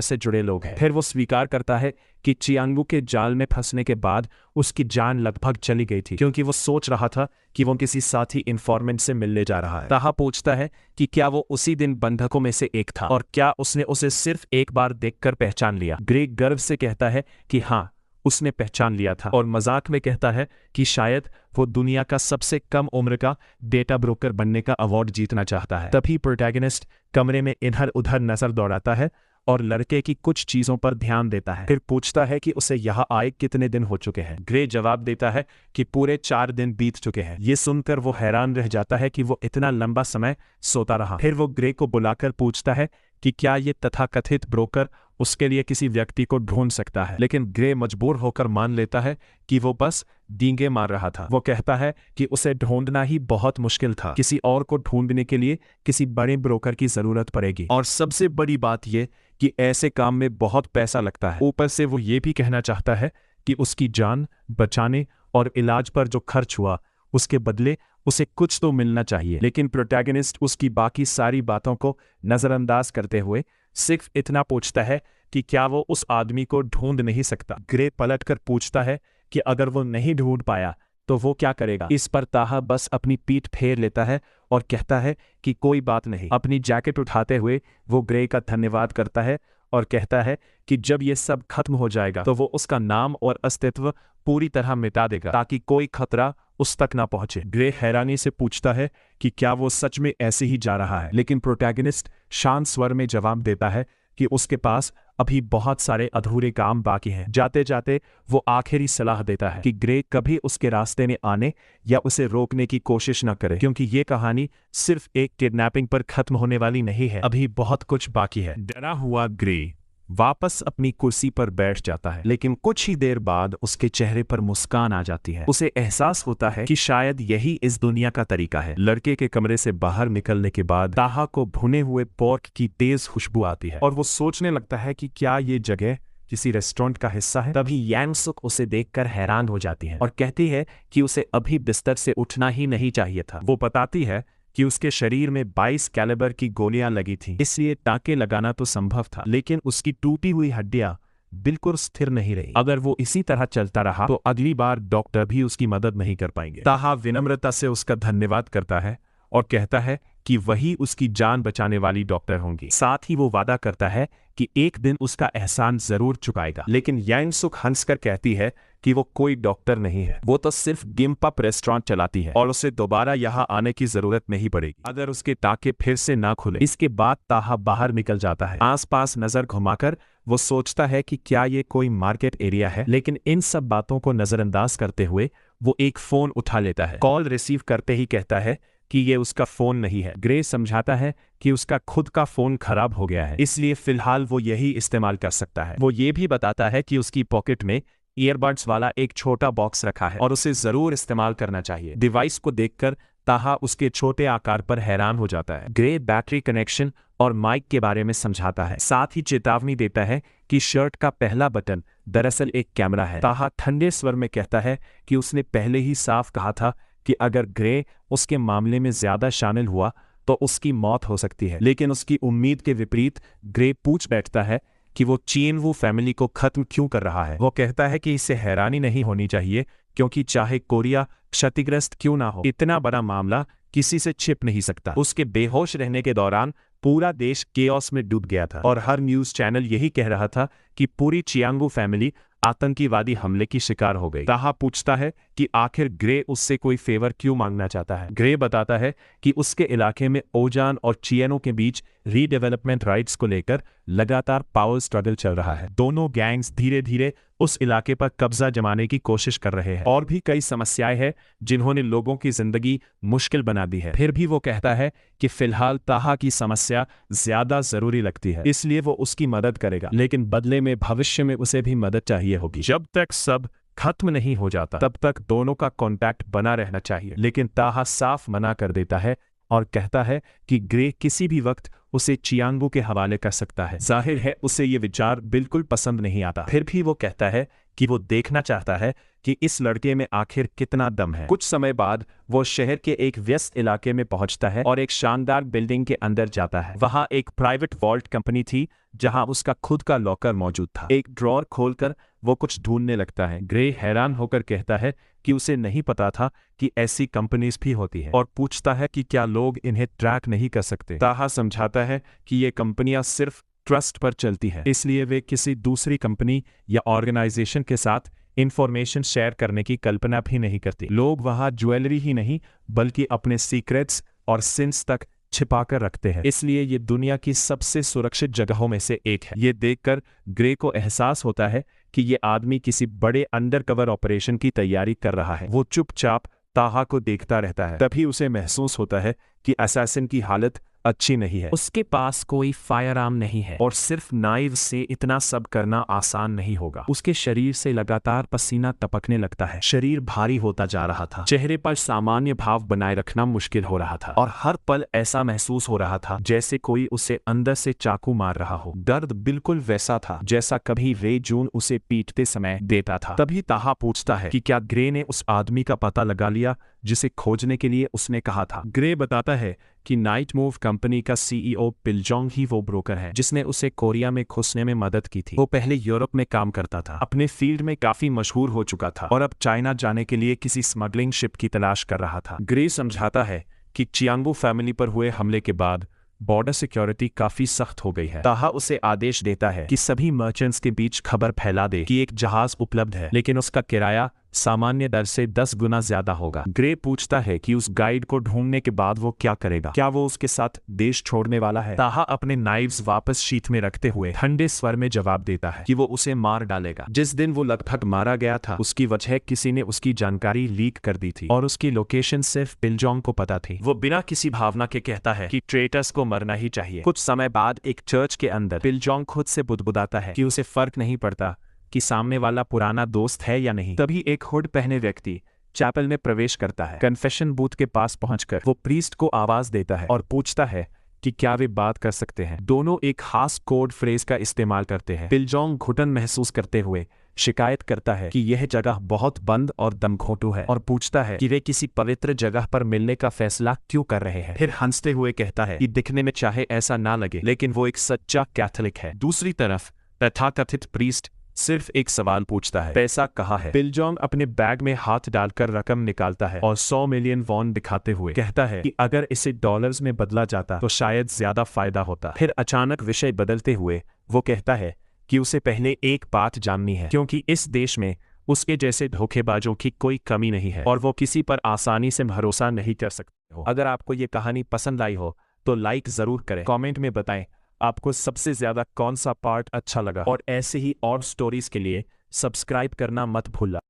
से जुड़े लोग हैं। फिर वो स्वीकार करता है कि चियांगबू के जाल में फंसने के बाद उसकी जान लगभग चली गई थी, क्योंकि वो सोच रहा था कि वो किसी साथी इन्फॉर्मेंट से मिलने जा रहा है। ताहा पूछता है कि क्या वो उसी दिन बंधकों में से एक था और क्या उसने उसे सिर्फ एक बार देखकर पहचान लिया। ग्रे गर्व से कहता है कि हाँ, उसने पहचान लिया था और मजाक में कहता है कि शायद वो दुनिया का सबसे कम उम्र का डेटा ब्रोकर बनने का अवार्ड जीतना चाहता है। तभी प्रोटैगनिस्ट कमरे में इधर उधर नजर दौड़ाता है और लड़के की कुछ चीजों पर ध्यान देता है। फिर पूछता है कि उसे यहाँ आए कितने दिन हो चुके हैं। ग्रे जवाब देता है कि पूरे 4 दिन बीत चुके हैं। ये सुनकर वो हैरान रह जाता है कि वो इतना लंबा समय सोता रहा। फिर वो ग्रे को बुलाकर पूछता है कि क्या ये तथाकथित ब्रोकर उसके लिए किसी व्यक्ति को ढूंढ सकता है, लेकिन ग्रे मजबूर होकर मान लेता है कि वो बस डींगे मार रहा था। वो कहता है कि उसे ढूंढना ही बहुत मुश्किल था, किसी और को ढूंढने के लिए किसी बड़े ब्रोकर की जरूरत पड़ेगी और सबसे बड़ी बात ये कि ऐसे काम में बहुत पैसा लगता है। ऊपर से वो ये भी कहना चाहता है कि उसकी जान बचाने और इलाज पर जो खर्च हुआ उसके बदले उसे कुछ तो मिलना चाहिए। लेकिन प्रोटैगनिस्ट उसकी बाकी सारी बातों को नजरअंदाज करते हुए सिर्फ इतना पूछता है कि क्या वो उस आदमी को ढूंढ नहीं सकता। ग्रे पलटकर पूछता है कि अगर वो नहीं ढूंढ पाया तो वो क्या करेगा। इस पर ताहा बस अपनी पीठ फेर लेता है और कहता है कि कोई बात नहीं। अपनी जैकेट उठाते हुए वो ग्रे का धन्यवाद करता है और कहता है कि जब ये सब खत्म हो जाएगा तो वो उसका नाम और अस्तित्व पूरी तरह मिटा देगा ताकि कोई खतरा उस तक ना पहुंचे। ग्रे हैरानी से पूछता है कि क्या वो सच में ऐसे ही जा रहा है, लेकिन प्रोटैगनिस्ट शांत स्वर में जवाब देता है कि उसके पास अभी बहुत सारे अधूरे काम बाकी हैं। जाते जाते वो आखिरी सलाह देता है कि ग्रे कभी उसके रास्ते में आने या उसे रोकने की कोशिश न करे, क्योंकि ये कहानी सिर्फ एक किडनैपिंग पर खत्म होने वाली नहीं है, अभी बहुत कुछ बाकी है। डरा हुआ ग्रे वापस अपनी कुर्सी पर बैठ जाता है, लेकिन कुछ ही देर बाद उसके चेहरे पर मुस्कान आ जाती है। उसे एहसास होता है कि शायद यही इस दुनिया का तरीका है। लड़के के कमरे से बाहर निकलने के बाद ताहा को भुने हुए पोर्क की तेज खुशबू आती है और वो सोचने लगता है कि क्या ये जगह किसी रेस्टोरेंट का हिस्सा है। तभी यांग सुक उसे देखकर हैरान हो जाती है और कहती है कि उसे अभी बिस्तर से उठना ही नहीं चाहिए था। वो बताती है कि उसके शरीर में 22 कैलिबर की गोलियां लगी थीं, इसलिए टाँके लगाना तो संभव था, लेकिन उसकी टूटी हुई हड्डियां बिल्कुल स्थिर नहीं रही। अगर वो इसी तरह चलता रहा तो अगली बार डॉक्टर भी उसकी मदद नहीं कर पाएंगे। ताहा विनम्रता से उसका धन्यवाद करता है और कहता है कि वही उसकी जान बचाने वाली डॉक्टर होंगी। साथ ही वो वादा करता है कि एक दिन उसका एहसान जरूर चुकाएगा। लेकिन यांग सुक हंसकर कहती है कि वो कोई डॉक्टर नहीं है, वो तो सिर्फ गिम्पअप रेस्टोरेंट चलाती है और उसे दोबारा यहाँ आने की जरूरत नहीं पड़ेगी अगर उसके टाँके फिर से ना खुले। इसके बाद ताहा बाहर निकल जाता है। आसपास नजर घुमाकर वो सोचता है कि क्या ये कोई मार्केट एरिया है, लेकिन इन सब बातों को नजरअंदाज करते हुए वो एक फोन उठा लेता है। कॉल रिसीव करते ही कहता है कि ये उसका फोन नहीं है। ग्रे समझाता है कि उसका खुद का फोन खराब हो गया है, इसलिए फिलहाल वो यही इस्तेमाल कर सकता है। वो ये भी बताता है कि उसकी पॉकेट में ईयरबड्स वाला एक छोटा बॉक्स रखा है और उसे जरूर इस्तेमाल करना चाहिए। डिवाइस को देखकर ताहा उसके छोटे आकार पर हैरान हो जाता है। ग्रे बैटरी कनेक्शन और माइक के बारे में समझाता है, साथ ही चेतावनी देता है कि शर्ट का पहला बटन दरअसल एक कैमरा है। ताहा ठंडे स्वर में कहता है कि उसने पहले ही साफ कहा था कि अगर ग्रे उसके मामले में ज्यादा शामिल हुआ तो उसकी मौत हो सकती है। लेकिन उसकी उम्मीद के विपरीत ग्रे पूछ बैठता है कि वो चिएनवू फैमिली को खत्म क्यों कर रहा है। वो कहता है कि इसे हैरानी नहीं होनी चाहिए, क्योंकि चाहे कोरिया क्षतिग्रस्त क्यों ना हो, इतना बड़ा मामला किसी से छिप नहीं सकता। उसके बेहोश रहने के दौरान पूरा देश केओस में डूब गया था और हर न्यूज चैनल यही कह रहा था कि पूरी चियांगू फैमिली आतंकवादी हमले की शिकार हो गई। ताहा पूछता है कि आखिर ग्रे उससे कोई फेवर क्यों मांगना चाहता है। ग्रे बताता है कि उसके इलाके में ओजान और चियनो के बीच रीडेवलपमेंट राइट्स को लेकर लगातार पावर स्ट्रगल चल रहा है। दोनों गैंग्स धीरे धीरे उस इलाके पर कब्जा जमाने की कोशिश कर रहे हैं और भी कई समस्याएं हैं जिन्होंने लोगों की जिंदगी मुश्किल बना दी है। फिर भी वो कहता है कि फिलहाल ताहा की समस्या ज्यादा जरूरी लगती है, इसलिए वो उसकी मदद करेगा, लेकिन बदले में भविष्य में उसे भी मदद चाहिए होगी। जब तक सब खत्म नहीं हो जाता तब तक दोनों का कांटेक्ट बना रहना चाहिए। लेकिन ताहा साफ मना कर देता है और कहता है कि ग्रे किसी भी वक्त उसे चियांगू के हवाले कर सकता है। जाहिर है उसे ये विचार बिल्कुल पसंद नहीं आता, फिर भी वो कहता है कि वो देखना चाहता है कि इस लड़के में आखिर कितना दम है। कुछ समय बाद वो शहर के एक व्यस्त इलाके में पहुंचता है और एक शानदार बिल्डिंग के अंदर जाता है। वहां एक प्राइवेट वॉल्ट कंपनी थी जहां उसका खुद का लॉकर मौजूद था। एक ड्रॉर खोलकर वो कुछ ढूंढने लगता है। ग्रे हैरान होकर कहता है कि उसे नहीं पता था कि ऐसी कंपनीज भी होती है और पूछता है कि क्या लोग इन्हें ट्रैक नहीं कर सकते। ताहा समझाता है कि ये कंपनियां सिर्फ ट्रस्ट पर चलती है, इसलिए वे किसी दूसरी कंपनी या ऑर्गेनाइजेशन के साथ इंफॉर्मेशन शेयर करने की कल्पना भी नहीं करती। लोग वहां ज्वेलरी ही नहीं बल्कि अपने सीक्रेट्स और सिंस तक छिपाकर रखते हैं, इसलिए ये दुनिया की सबसे सुरक्षित जगहों में से एक है। ये देखकर ग्रे को एहसास होता है कि ये आदमी किसी बड़े अंडरकवर ऑपरेशन की तैयारी कर रहा है। वो चुपचाप ताहा को देखता रहता है। तभी उसे महसूस होता है कि असैसिन की हालत अच्छी नहीं है। उसके पास कोई फायर आर्म नहीं है और सिर्फ नाइव से इतना सब करना आसान नहीं होगा। उसके शरीर से लगातार पसीना टपकने लगता है, शरीर भारी होता जा रहा था, चेहरे पर सामान्य भाव बनाए रखना मुश्किल हो रहा था और हर पल ऐसा महसूस हो रहा था जैसे कोई उसे अंदर से चाकू मार रहा हो। दर्द बिल्कुल वैसा था जैसा कभी रे जून उसे पीटते समय देता था। तभी ताहा पूछता है कि क्या ग्रे ने उस आदमी का पता लगा लिया जिसे खोजने के लिए उसने कहा था। ग्रे बताता है कि नाइट मूव कंपनी का सीईओ पिलजोंग ही वो ब्रोकर है जिसने उसे कोरिया में घुसने में मदद की थी। वो पहले यूरोप में काम करता था, अपने फील्ड में काफी मशहूर हो चुका था और अब चाइना जाने के लिए किसी स्मगलिंग शिप की तलाश कर रहा था। ग्रे समझाता है कि चियांगबू फैमिली पर हुए हमले के बाद बॉर्डर सिक्योरिटी काफी सख्त हो गई है। ताहा उसे आदेश देता है कि सभी मर्चेंट्स के बीच खबर फैला दे कि एक जहाज उपलब्ध है, लेकिन उसका किराया सामान्य दर से 10 गुना ज्यादा होगा। ग्रे पूछता है कि उस गाइड को ढूंढने के बाद वो क्या करेगा, क्या वो उसके साथ देश छोड़ने वाला है। ताहा अपने नाइव्स वापस शीट में रखते हुए ठंडे स्वर में जवाब देता है कि वो उसे मार डालेगा। जिस दिन वो लगभग मारा गया था उसकी वजह किसी ने उसकी जानकारी लीक कर दी थी और उसकी लोकेशन सिर्फ पिलजोंग को पता थी। वो बिना किसी भावना के कहता है कि ट्रेटर्स को मरना ही चाहिए। कुछ समय बाद एक चर्च के अंदर पिलजोंग खुद से बुदबुदाता है कि उसे फर्क नहीं पड़ता कि सामने वाला पुराना दोस्त है या नहीं। तभी एक हुड पहने व्यक्ति चैपल में प्रवेश करता है। कन्फेशन बूथ के पास पहुंचकर वो प्रीस्ट को आवाज देता है और पूछता है कि क्या वे बात कर सकते हैं। दोनों एक खास कोड फ्रेज का इस्तेमाल करते हैं। पिलजोंग घुटन महसूस करते हुए शिकायत करता है कि यह जगह बहुत बंद और दमघोंटू है और पूछता है कि वे किसी पवित्र जगह पर मिलने का फैसला क्यों कर रहे हैं। फिर हंसते हुए कहता है कि दिखने में चाहे ऐसा ना लगे लेकिन वो एक सच्चा कैथोलिक है। दूसरी तरफ तथाकथित प्रीस्ट सिर्फ एक सवाल पूछता है, पैसा कहाँ है। पिलजोंग अपने बैग में हाथ डालकर रकम निकालता है और 100 मिलियन वॉन दिखाते हुए कहता है कि अगर इसे डॉलर्स में बदला जाता तो शायद ज्यादा फायदा होता। फिर अचानक विषय बदलते हुए वो कहता है कि उसे पहले एक बात जाननी है, क्योंकि इस देश में उसके जैसे धोखेबाजों की कोई कमी नहीं है और वो किसी पर आसानी से भरोसा नहीं कर सकते हो। अगर आपको ये कहानी पसंद आई हो तो लाइक जरूर करें, कमेंट में बताएं आपको सबसे ज्यादा कौन सा पार्ट अच्छा लगा और ऐसे ही और स्टोरीज के लिए सब्सक्राइब करना मत भूलना।